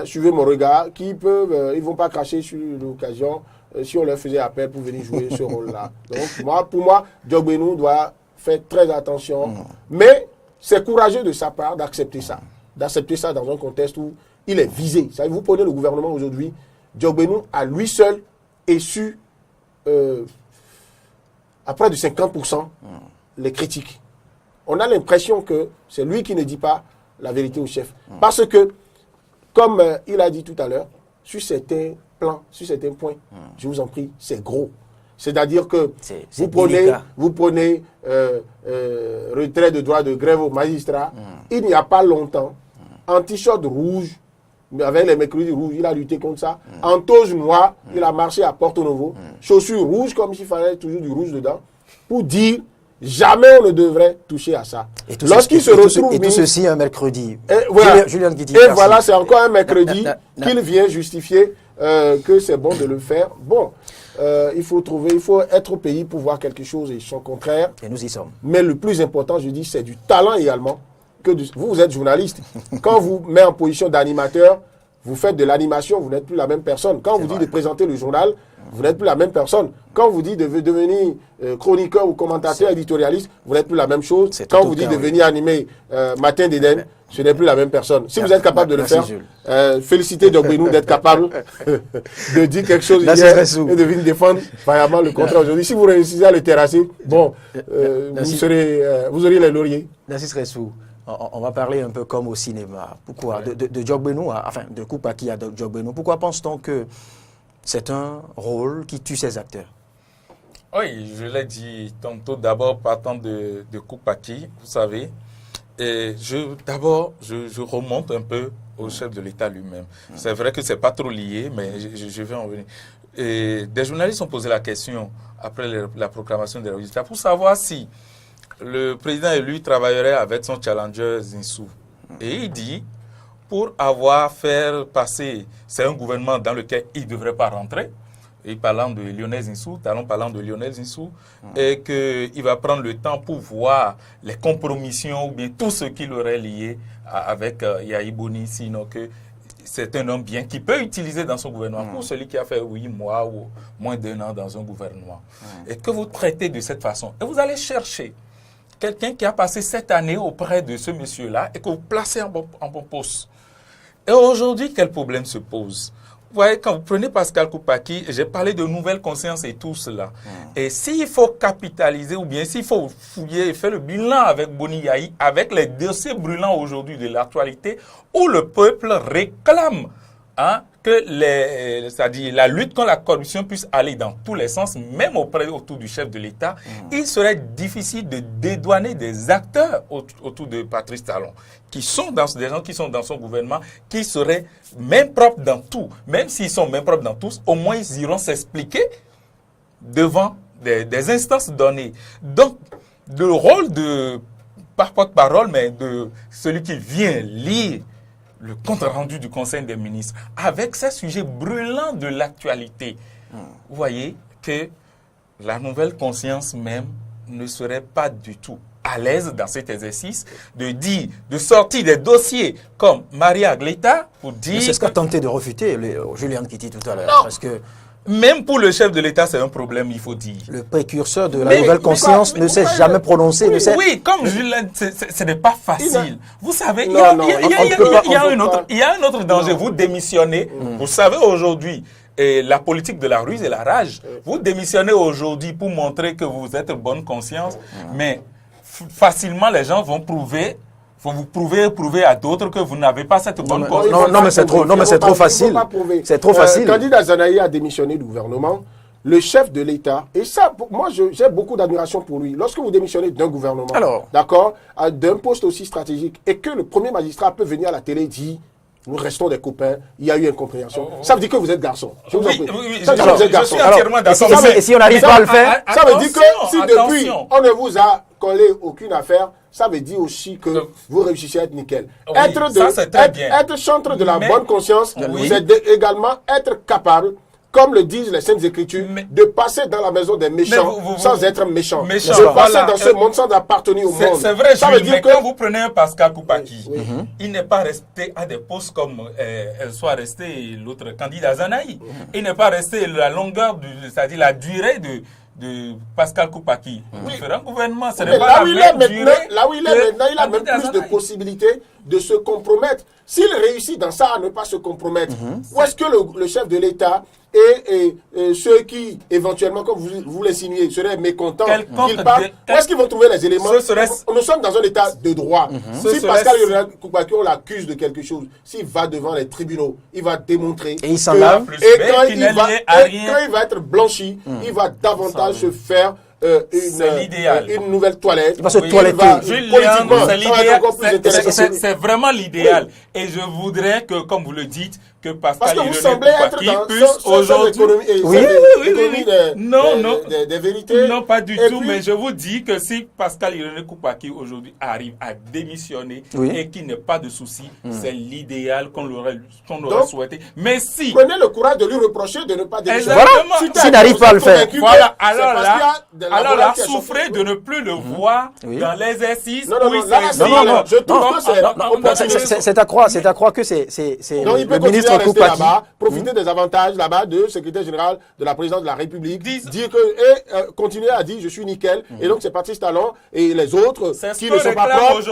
Suivez mon regard, qui peuvent, ils ne vont pas cracher sur l'occasion si on leur faisait appel pour venir jouer ce rôle-là. Donc, pour moi, Djogbenou doit faire très attention. Mais c'est courageux de sa part d'accepter ça. D'accepter ça dans un contexte où il est visé. Vous prenez le gouvernement aujourd'hui, Djogbenou, à lui seul, est su, à près de 50%, les critiques. On a l'impression que c'est lui qui ne dit pas la vérité au chef. Parce que, comme il a dit tout à l'heure, sur certains plans, sur certains points, je vous en prie, c'est gros. C'est-à-dire que vous prenez retrait de droit de grève aux magistrats. Il n'y a pas longtemps, en t-shirt rouge, avec les mercredis rouges, il a lutté contre ça. En toge noire, il a marché à Porto Novo. Chaussures rouges, comme s'il fallait toujours du rouge dedans, pour dire jamais on ne devrait toucher à ça. Lorsqu'il se retrouve...
Et tout ceci un mercredi.
Julien Guidi. Et voilà, c'est encore un mercredi qu'il vient justifier que c'est bon de le faire. Bon, il faut être au pays pour voir quelque chose et son contraire.
Et nous y sommes.
Mais le plus important, je dis, c'est du talent également. Vous êtes journaliste. Quand vous mettez en position d'animateur, vous faites de l'animation, vous n'êtes plus la même personne. Quand vous dites de présenter le journal, vous n'êtes plus la même personne. Quand vous dites de devenir chroniqueur ou commentateur éditorialiste, vous n'êtes plus la même chose. Quand vous dites de venir animer Matin d'Éden, ce n'est plus la même personne. Si vous êtes capable de le faire, félicitez Djogbenou d'être capable de dire quelque chose hier et de venir défendre vaillamment le contraire aujourd'hui. Si vous réussissez à le terrasser, bon, vous auriez les lauriers.
Nassis Ressou, on va parler un peu comme au cinéma. Pourquoi de Djogbenou, enfin de Koupaki à Djogbenou, pourquoi pense-t-on que c'est un rôle qui tue ses acteurs?
Oui, je l'ai dit tantôt, d'abord partant de Koupaki, vous savez. Et je remonte un peu au chef de l'État lui-même. C'est vrai que ce n'est pas trop lié, mais je vais en venir. Et des journalistes ont posé la question, après la proclamation des résultats, pour savoir si le président élu travaillerait avec son challenger Zinsou. Et il dit, pour avoir fait passer, c'est un gouvernement dans lequel il ne devrait pas rentrer, et parlant de Lionel Zinsou, parlant de Lionel Zinsou, et qu'il va prendre le temps pour voir les compromissions ou bien tout ce qui l'aurait lié avec Yahi Boni, sinon que c'est un homme bien qui peut utiliser dans son gouvernement pour celui qui a fait 8 mois ou moins d'1 an dans un gouvernement. Et que vous traitez de cette façon. Et vous allez chercher quelqu'un qui a passé 7 années auprès de ce monsieur-là et que vous placez en bon poste. Et aujourd'hui, quel problème se pose? Vous voyez, quand vous prenez Pascal Koupaki, j'ai parlé de nouvelle conscience et tout cela. Et s'il faut capitaliser ou bien s'il faut fouiller et faire le bilan avec Boni Yahi, avec les dossiers brûlants aujourd'hui de l'actualité, où le peuple réclame que c'est-à-dire la lutte contre la corruption puisse aller dans tous les sens, même autour du chef de l'État, il serait difficile de dédouaner des acteurs autour de Patrice Talon, des gens qui sont dans son gouvernement, qui seraient même propres dans tout. Même s'ils sont même propres dans tous, au moins ils iront s'expliquer devant des instances données. Donc, le rôle de, pas porte-parole, mais de celui qui vient lire le compte-rendu du Conseil des ministres, avec ces sujets brûlants de l'actualité, vous voyez que la nouvelle conscience même ne serait pas du tout à l'aise dans cet exercice de sortir des dossiers comme Maria Agleta pour dire...
C'est ce qu'a tenté de refuter Juliane Kitty tout à l'heure. Parce que
même pour le chef de l'État, c'est un problème, il faut dire.
Le précurseur de la nouvelle conscience ne s'est jamais prononcé.
Oui, comme Juliane, ce n'est pas facile. Vous savez, il y a un autre danger. Vous démissionnez. Vous savez aujourd'hui, la politique de la ruse et la rage. Vous démissionnez aujourd'hui pour montrer que vous êtes bonne conscience, mais facilement les gens vont vous prouver à d'autres que vous n'avez pas cette bonne conscience.
Non, mais c'est trop facile. C'est trop facile.
Candidat Zanaï a démissionné du gouvernement. Le chef de l'État, et ça, moi, j'ai beaucoup d'admiration pour lui. Lorsque vous démissionnez d'un gouvernement, d'accord, d'un poste aussi stratégique, et que le premier magistrat peut venir à la télé et dire nous restons des copains, il y a eu incompréhension. Ça veut dire que vous êtes garçon.
Ça veut dire que vous êtes garçon.
Et si on n'arrive pas à le faire,
ça veut dire que si depuis on ne vous a collé aucune affaire, ça veut dire aussi que vous réussissez à être nickel. Être chantre de la bonne conscience, vous êtes également être capable, comme le disent les Saintes Écritures, de passer dans la maison des méchants sans être méchant. De passer dans ce monde sans appartenir au monde.
C'est vrai, mais quand vous prenez un Pascal Koupaki, il n'est pas resté à des postes comme elle soit restée l'autre candidat Zanaï. Il n'est pas resté la longueur, c'est-à-dire la durée de Pascal Koupaki. Différent gouvernement, ce n'est pas la même durée.
Là où il est maintenant, il a même plus de possibilités de se compromettre. S'il réussit dans ça à ne pas se compromettre, où est-ce que le chef de l'État et ceux qui, éventuellement, comme vous l'insinuez, seraient mécontents qu'il parte, où est-ce qu'ils vont trouver les éléments? Nous sommes dans un état de droit. Si Pascal Koupaki, on l'accuse de quelque chose, s'il va devant les tribunaux, il va démontrer
et il s'en lave.
Et quand il va être blanchi, il va davantage se faire une nouvelle toilette.
Il va se toiletter.
C'est vraiment l'idéal. Et je voudrais que, comme vous le dites, que Pascal
Koupaki
puisse aujourd'hui...
des vérités.
Non, pas du tout, mais je vous dis que si Pascal Koupaki aujourd'hui arrive à démissionner et qu'il n'ait pas de soucis, c'est l'idéal qu'on aurait souhaité. Mais si...
Prenez le courage de lui reprocher de ne pas démissionner.
Voilà, s'il n'arrive pas à le faire.
Voilà, alors là, souffrez de ne plus le voir dans l'exercice où il s'est...
C'est à croire que c'est le ministre Koupaki.
Profiter des avantages là-bas de secrétaire général de la présidence de la République, dire que continuer à dire je suis nickel, et donc c'est Patrice Talon et les autres qui ne sont pas propres.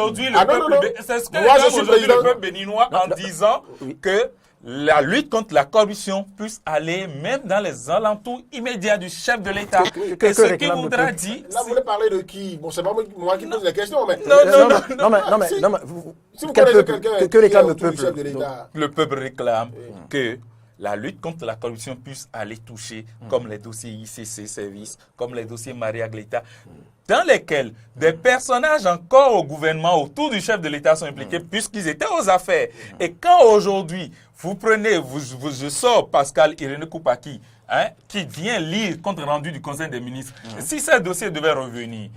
C'est ce que réclame aujourd'hui le peuple béninois en disant que la lutte contre la corruption puisse aller même dans les alentours immédiats du chef de l'État. Et ce qu'il voudra dire...
Là, vous voulez parler de qui? Bon, c'est pas moi qui pose les questions, mais...
Non,
si vous connaissez quelqu'un
que réclame le
peuple?
Le peuple réclame que la lutte contre la corruption puisse aller toucher, comme les dossiers ICC Service, comme les dossiers Maria Agleta, dans lesquels des personnages encore au gouvernement, autour du chef de l'État sont impliqués, puisqu'ils étaient aux affaires. Et quand aujourd'hui, vous prenez, je sors Pascal Koupaki, qui vient lire compte rendu du Conseil des ministres, si ce dossier devait revenir,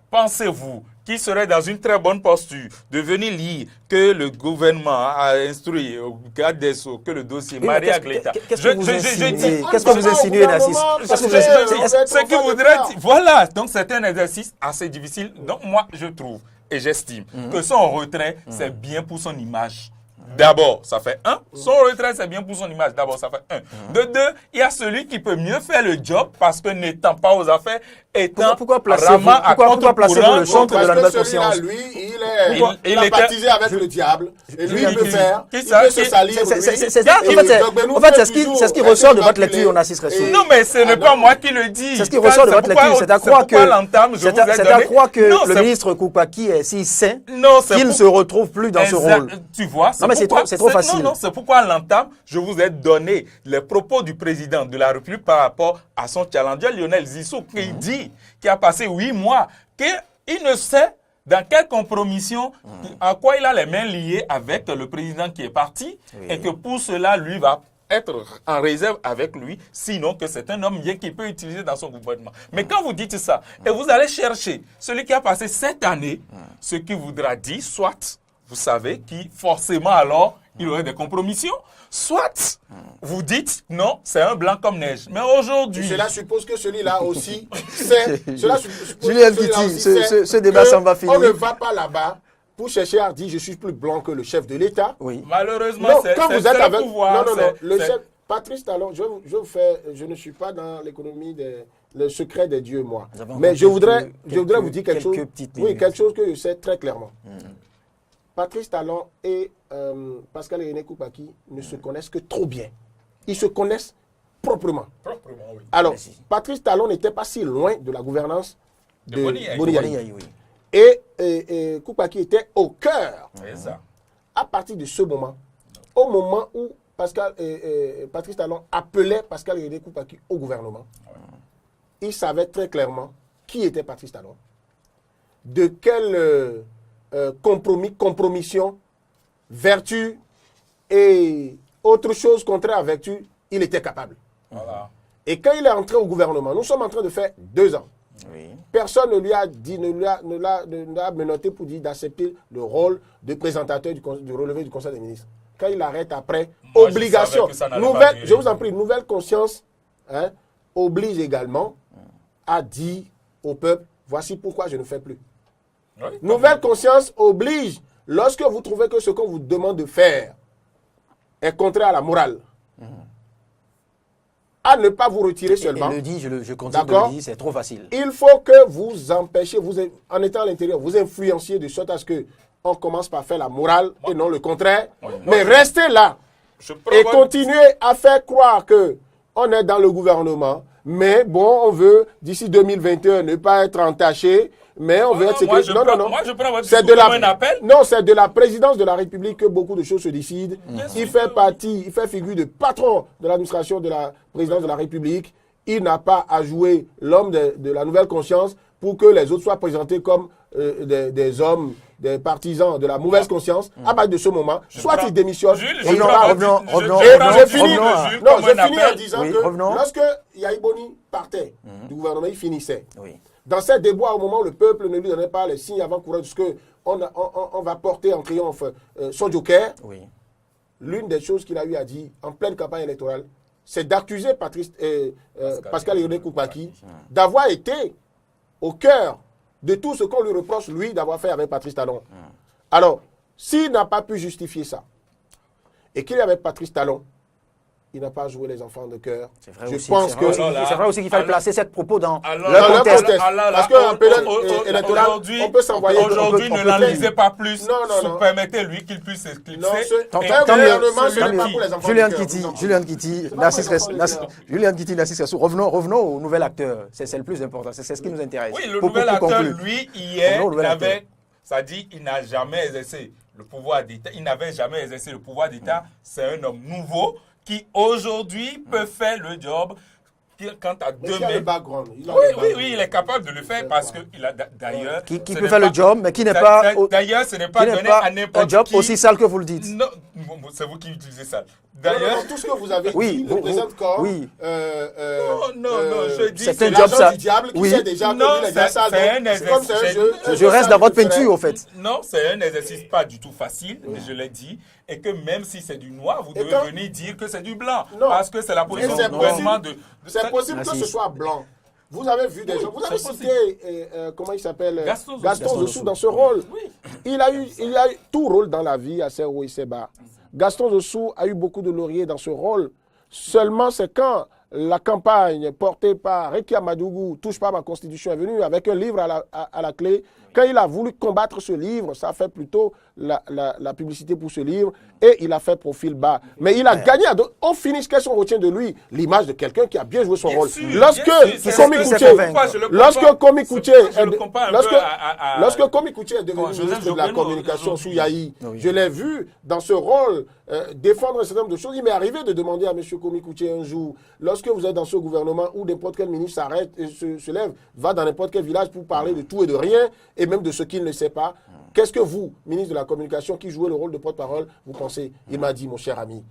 pensez-vous qu'il serait dans une très bonne posture de venir lire que le gouvernement a instruit au garde des Sceaux que le dossier Maria Agleta...
Qu'est-ce que vous insinuez, Nassis?
Ce qui voudrait dire... Voilà, donc c'est un exercice assez difficile. Donc moi, je trouve et j'estime que son retrait, c'est bien pour son image. D'abord, ça fait un. Son retrait, c'est bien pour son image. D'abord, ça fait un. De deux, il y a celui qui peut mieux faire le job parce que n'étant pas aux affaires, étant
pourquoi placez-vous le centre de la nouvelle conscience?
Lui, il a baptisé avec le diable. Et lui, il peut faire. Il peut se salir.
En fait, c'est ce qui ressort de votre lecture, Nassis Ressou.
Non, mais ce n'est pas moi qui le dis.
C'est ce qui ressort de votre lecture. C'est à croire que le ministre Koupaki est si sain qu'il ne se retrouve plus dans ce rôle.
Tu vois,
non, mais
pourquoi,
c'est trop facile.
Non, c'est pourquoi à l'entame, je vous ai donné les propos du président de la République par rapport à son challenger Lionel Zissou, qui dit, qui a passé 8 mois, qu'il ne sait dans quelle compromission, à quoi il a les mains liées avec le président qui est parti, et que pour cela, lui va être en réserve avec lui, sinon que c'est un homme bien qu'il peut utiliser dans son gouvernement. Mais quand vous dites ça, et vous allez chercher celui qui a passé 7 années, ce qui voudra dire, soit, vous savez, qui forcément alors, il aurait des compromissions, soit, vous dites, non, c'est un blanc comme neige. Mais aujourd'hui...
Cela suppose que celui-là aussi, c'est...
Julien Kiti, ce débat s'en va finir.
On ne va pas là-bas pour chercher à dire je suis plus blanc que le chef de l'État.
Oui.
Malheureusement,
c'est le pouvoir. Non, le
chef...
Patrice Talon, je ne suis pas dans l'économie le secret des dieux, moi. Mais je voudrais vous dire quelque chose. Quelque chose que je sais très clairement. Patrice Talon et Pascal René Koupaki ne se connaissent que trop bien. Ils se connaissent proprement.
Oui.
Alors, Patrice Talon n'était pas si loin de la gouvernance de Boni Yayi. Et Koupaki était au cœur. À partir de ce moment, au moment où Patrice Talon appelait Pascal René Koupaki au gouvernement, il savait très clairement qui était Patrice Talon, de quelle compromission, vertu et autre chose contraire à vertu, il était capable.
Voilà.
Et quand il est entré au gouvernement, nous sommes en train de faire 2 ans.
Oui.
Personne ne lui a dit, ne l'a menotté pour dire d'accepter le rôle de présentateur du relevé du Conseil des ministres. Quand il arrête après,
moi,
obligation. Je vous en prie, nouvelle conscience oblige également à dire au peuple, voici pourquoi je ne fais plus.
Oui,
nouvelle conscience oblige, lorsque vous trouvez que ce qu'on vous demande de faire est contraire à la morale, à ne pas vous retirer seulement.
Et le dit, je continue de le dire, c'est trop facile.
Il faut que vous empêchiez, en étant à l'intérieur, vous influenciez de sorte à ce que on commence par faire la morale et non le contraire. Mais restez là et continuez à faire croire que on est dans le gouvernement, mais bon, on veut d'ici 2021 ne pas être entaché, mais on veut être sécurisé. Non.
Moi, je prends votre
c'est
discours comme un appel.
Non, c'est de la présidence de la République que beaucoup de choses se décident. Il fait figure de patron de l'administration de la présidence de la République. Il n'a pas à jouer l'homme de la nouvelle conscience pour que les autres soient présentés comme des hommes, des partisans de la mauvaise conscience. À partir de ce moment, soit il démissionne.
Revenons.
Je finis en disant que lorsque Yaïboni partait du gouvernement, il finissait.
Oui.
Dans ces déboires, au moment où le peuple ne lui donnait pas les signes avant-coureurs de ce qu'on va porter en triomphe son joker, l'une des choses qu'il a eu à dire en pleine campagne électorale, c'est d'accuser Pascal René Koupaki d'avoir été au cœur de tout ce qu'on lui reproche, lui, d'avoir fait avec Patrice Talon. Alors, s'il n'a pas pu justifier ça, et qu'il est avec Patrice Talon, il n'a pas joué les enfants de cœur.
C'est vrai aussi qu'il fallait placer cette propos dans
le contexte. Parce qu'en période électorale, on peut s'envoyer...
Aujourd'hui, ne l'enlisez pas plus.
Non.
Permettez-lui qu'il puisse s'éclipser.
Julien Kiti, Narcisse Rassou, revenons au nouvel acteur. C'est le plus important. C'est ce qui nous intéresse.
Oui, le nouvel acteur, lui, hier, il n'a jamais exercé le pouvoir d'État. Il n'avait jamais exercé le pouvoir d'État. C'est un homme nouveau qui aujourd'hui peut faire le job quant à deux
mai.
Oui, il est capable de le faire parce qu'il a d'ailleurs...
Qui peut faire le job, mais qui n'est pas...
D'ailleurs, ce n'est pas donné à n'importe qui.
Un job aussi sale que vous le dites.
Non, c'est vous qui utilisez ça.
D'ailleurs, tout ce que vous avez dit ne présente corps.
Oui.
Non,
je dis c'est un job ça.
Du diable qui sait déjà que les ça.
C'est un exercice.
Je reste dans votre peinture, au fait.
Non, c'est un exercice pas du tout facile, mais je l'ai dit. Et que même si c'est du noir, vous devez venir dire que c'est du blanc. Parce que c'est la position du gouvernement de...
C'est possible que ce soit blanc. Vous avez vu des gens, vous avez cité, comment il s'appelle, Gaston Zossou dans ce rôle. Il a eu tout rôle dans la vie à ses hauts et ses bas. Gaston Zossou a eu beaucoup de lauriers dans ce rôle. Seulement, c'est quand la campagne portée par Rekia Madougou, Touche pas ma constitution, est venue avec un livre à la clé, Quand il a voulu combattre ce livre, ça a fait plutôt la publicité pour ce livre et il a fait profil bas. Mais il a gagné. Au finish, qu'est-ce qu'on retient de lui? L'image de quelqu'un qui a bien joué son rôle. Lorsque Komi Koutié est devenu ministre de la communication sous Yahi, je l'ai vu dans ce rôle défendre un certain nombre de choses. Il m'est arrivé de demander à M. Komi Koutié un jour, lorsque vous êtes dans ce gouvernement où n'importe quel ministre s'arrête et se lève, va dans n'importe quel village pour parler de tout et de rien, et même de ce qu'il ne sait pas, qu'est-ce que vous, ministre de la Communication, qui jouez le rôle de porte-parole, vous pensez? Il m'a dit, mon cher ami,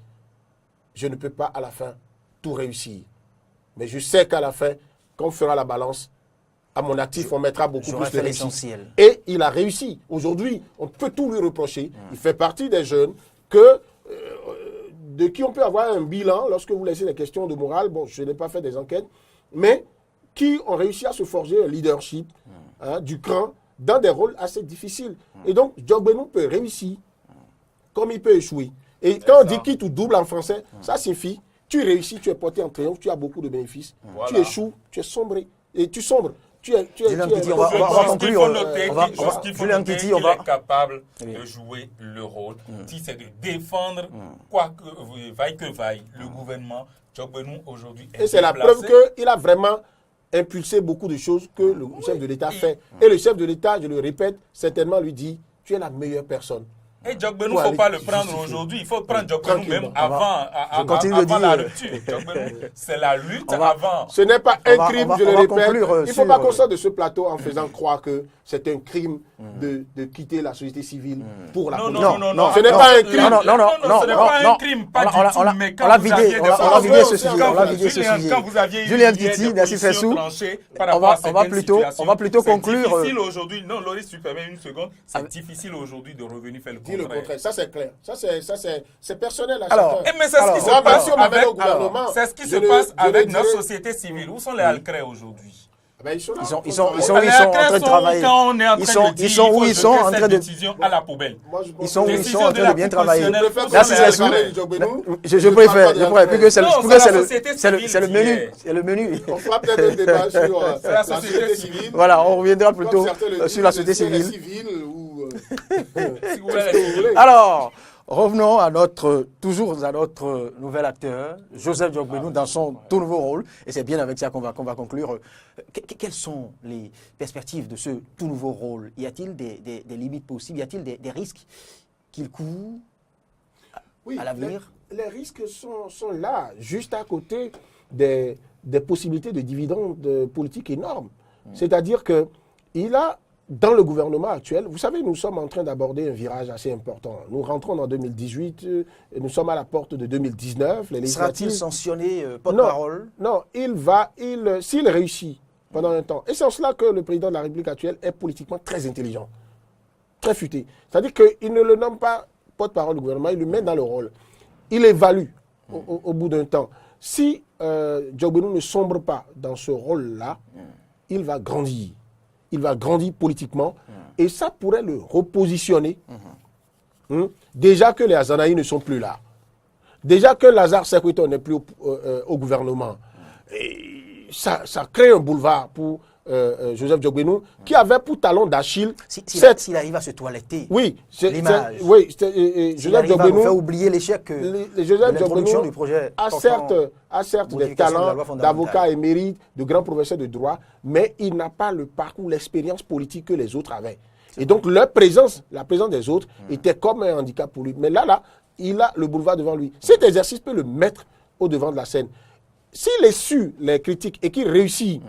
je ne peux pas à la fin tout réussir. Mais je sais qu'à la fin, quand on fera la balance, à mon actif, on mettra beaucoup plus de réussite. Et il a réussi. Aujourd'hui, on peut tout lui reprocher. Il fait partie des jeunes de qui on peut avoir un bilan lorsque vous laissez les questions de morale. Bon, je n'ai pas fait des enquêtes, mais qui ont réussi à se forger un leadership du cran dans des rôles assez difficiles. Et donc, Diogbenou peut réussir comme il peut échouer. Et quand on dit quitte ou double en français, ça signifie tu réussis, tu es porté en triomphe, tu as beaucoup de bénéfices. Voilà. Tu échoues, tu es sombré. Et tu sombres.
Julien Kiti, on va conclure.
Julien Kiti, il est capable de jouer le rôle. Si c'est de défendre, quoi que vaille, le gouvernement, Diogbenou aujourd'hui est
et c'est la preuve qu'il a vraiment impulsé beaucoup de choses que le chef de l'État fait. Et le chef de l'État, je le répète, certainement lui dit, tu es la meilleure personne.
Et Diogbenou, il ne faut pas le prendre aujourd'hui. Il faut prendre Diogbenou même avant la rupture. C'est la lutte avant.
Ce n'est pas un crime, je le répète. Il ne faut pas qu'on sorte de ce plateau en faisant croire que c'est un crime de quitter la société civile pour la politique.
Non,
ce n'est pas un crime.
Non, ce n'est pas un crime, pas du tout. Mais quand vous aviez
ce sujet.
Quand vous aviez
Julien Kiti, merci Fessou. On va plutôt conclure.
C'est difficile aujourd'hui. Non, Loris, tu permets une seconde. C'est difficile aujourd'hui de revenir faire le
le contraire. Ça, c'est clair. Ça, c'est personnel.
Alors,
mais c'est ce qui se passe c'est ce qui se passe avec notre société civile. Où sont les Alcrès aujourd'hui?
Ben, ils sont
en train de travailler. Ils sont où ils sont en train de
décision à la poubelle.
Ils sont où ils sont en train de bien travailler.
Merci
Fessou. Je préfère c'est le menu.
On fera peut-être un débat sur la société civile.
Voilà, on reviendra plutôt sur la société civile. Alors, revenons toujours à notre nouvel acteur, Joseph Diogbenou, dans son tout nouveau rôle. Et c'est bien avec ça qu'on va conclure. Quelles sont les perspectives de ce tout nouveau rôle? Y a-t-il des limites possibles? Y a-t-il des risques qu'il court à l'avenir?
Les risques sont là, juste à côté des possibilités de dividendes politiques énormes. C'est-à-dire qu'il a... Dans le gouvernement actuel, vous savez, nous sommes en train d'aborder un virage assez important. Nous rentrons dans 2018, nous sommes à la porte de 2019.
Sera-t-il sanctionné porte-parole?
Non, s'il réussit pendant un temps. Et c'est en cela que le président de la République actuelle est politiquement très intelligent, très futé. C'est-à-dire qu'il ne le nomme pas porte-parole du gouvernement, il le met dans le rôle. Il évalue au bout d'un temps. Si Diogbenou ne sombre pas dans ce rôle-là, il va grandir. Il va grandir politiquement et ça pourrait le repositionner. Déjà que les Azanaïs ne sont plus là. Déjà que Lazare Sekwito n'est plus au gouvernement. Et ça crée un boulevard pour Joseph Diogbenou qui avait pour talon d'Achille...
S'il arrive à se toiletter, l'image.
Joseph Diogbenou
faire oublier l'échec de l'introduction du projet.
A certes des talents d'avocat émérite, de grands professeurs de droit, mais il n'a pas le parcours, l'expérience politique que les autres avaient. Et donc la présence des autres était comme un handicap pour lui. Mais là, il a le boulevard devant lui. Cet exercice peut le mettre au devant de la scène. S'il essuie les critiques et qu'il réussit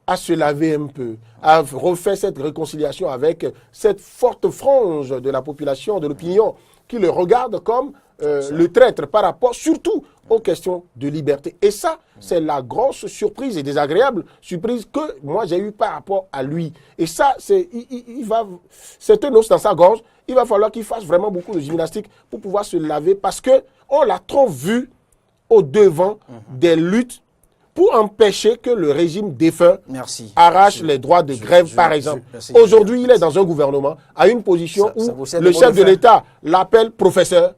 à se laver un peu, à refaire cette réconciliation avec cette forte frange de la population, de l'opinion, qui le regarde comme le traître par rapport surtout aux questions de liberté. Et ça, c'est la grosse surprise et désagréable surprise que moi j'ai eue par rapport à lui. Et ça, c'est un os dans sa gorge. Il va falloir qu'il fasse vraiment beaucoup de gymnastique pour pouvoir se laver parce qu'on l'a trop vu au devant des luttes pour empêcher que le régime défunt arrache les droits de grève, par exemple. Aujourd'hui, il est dans un gouvernement, à une position où le chef de l'État l'appelle professeur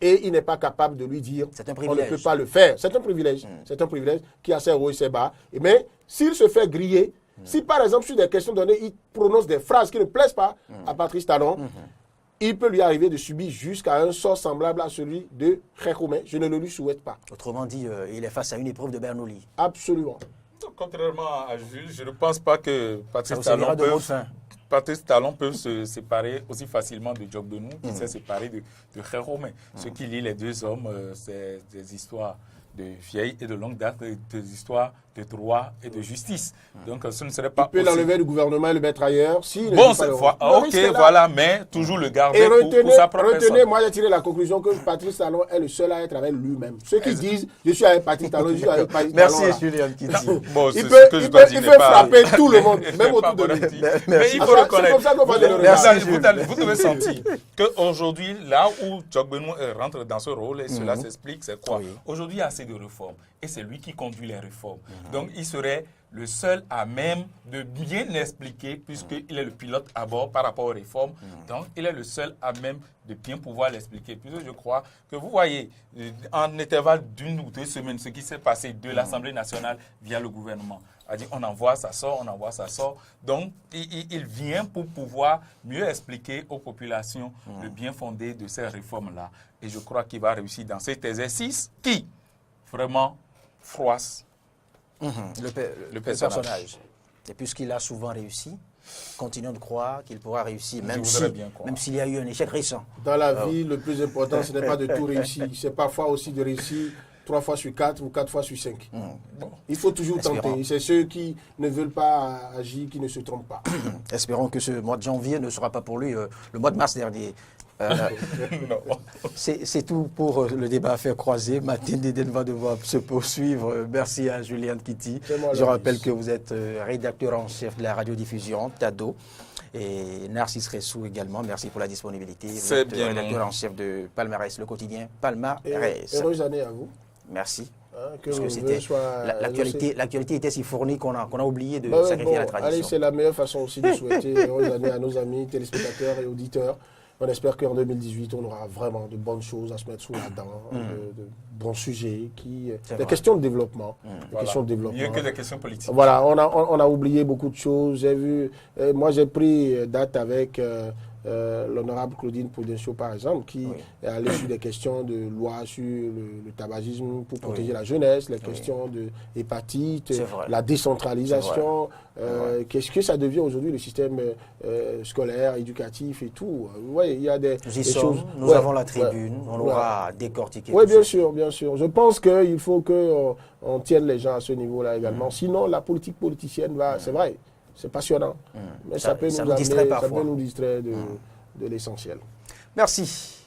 et il n'est pas capable de lui dire on ne peut pas le faire. C'est un privilège. C'est un privilège qui a ses hauts et ses bas. Mais s'il se fait griller, Si par exemple, sur des questions données, il prononce des phrases qui ne plaisent pas à Patrice Talon, il peut lui arriver de subir jusqu'à un sort semblable à celui de Khékoumé. Je ne le lui souhaite pas.
Autrement dit, il est face à une épreuve de Bernoulli.
Absolument.
Contrairement à Jules, je ne pense pas que
Ça vous servira de mot de fin.
Patrice Talon peut se séparer aussi facilement de Diop Benou qui s'est séparé de Khékoumé. Ce qui lie les deux hommes, c'est des histoires de vieille et de longue date, des histoires de droit et de justice. Donc ce ne serait pas
Il peut l'enlever du gouvernement et le mettre ailleurs. Si
bon, ok, voilà, mais toujours le garder pour sa propre
retenez, moi j'ai tiré la conclusion que Patrice Talon est le seul à être avec lui-même. Ceux qui disent, je suis avec Patrice Talon, je suis avec Patrice Talon.
Merci Julien Kitty.
Bon,
il peut frapper tout le monde, même autour de lui.
Mais il faut reconnaître.
C'est comme ça qu'on va le regarder.
Vous devez sentir qu'aujourd'hui, là où Diop Benou rentre dans ce rôle, et cela s'explique, c'est quoi? Aujourd'hui, il y a assez de réformes. Et c'est lui qui conduit les réformes. Donc, il serait le seul à même de bien expliquer, puisqu'il est le pilote à bord par rapport aux réformes. Donc, il est le seul à même de bien pouvoir l'expliquer. Puisque je crois que vous voyez, en intervalle d'une ou deux semaines, ce qui s'est passé de l'Assemblée nationale via le gouvernement. C'est-à-dire, on envoie, ça sort, on envoie, ça sort. Donc, il vient pour pouvoir mieux expliquer aux populations le bien fondé de ces réformes-là. Et je crois qu'il va réussir dans cet exercice qui, vraiment, froisse
le personnage. Et puisqu'il a souvent réussi, continuons de croire qu'il pourra réussir, même s'il y a eu un échec récent.
Dans la vie, le plus important, ce n'est pas de tout réussir. C'est parfois aussi de réussir 3 fois sur 4 ou 4 fois sur 5. Bon. Il faut toujours tenter. C'est ceux qui ne veulent pas agir, qui ne se trompent pas.
Espérons que ce mois de janvier ne sera pas pour lui le mois de mars dernier. C'est tout pour le débat à faire croiser. Matin Dédène va devoir se poursuivre. Merci à Julien Kitty. Je rappelle que vous êtes rédacteur en chef de la radiodiffusion TADO. Et Narcisse Ressou également, merci pour la disponibilité. Vous êtes rédacteur en chef de Palmarès, le quotidien Palmarès.
Heureuse année à vous.
Merci.
Que
parce que c'était l'actualité était si fournie qu'on a oublié de sacrifier la tradition.
Allez, c'est la meilleure façon aussi de souhaiter heureuse année à nos amis téléspectateurs et auditeurs. On espère qu'en 2018, on aura vraiment de bonnes choses à se mettre sous la dent, de bons sujets, des questions de développement. Questions de développement.
Mieux que des questions politiques.
Voilà, on a oublié beaucoup de choses. Moi, j'ai pris date avec l'honorable Claudine Prudencio, par exemple, qui est allée sur des questions de loi sur le tabagisme pour protéger la jeunesse, les questions de hépatite, la décentralisation. Qu'est-ce que ça devient aujourd'hui, le système scolaire, éducatif et tout. Il y a des choses.
Nous avons la tribune, on aura décortiqué.
Oui, bien sûr, bien sûr. Je pense qu'il faut qu'on tienne les gens à ce niveau-là également. Sinon, la politique politicienne va, c'est vrai. C'est passionnant, mais ça peut nous distraire de l'essentiel.
Merci.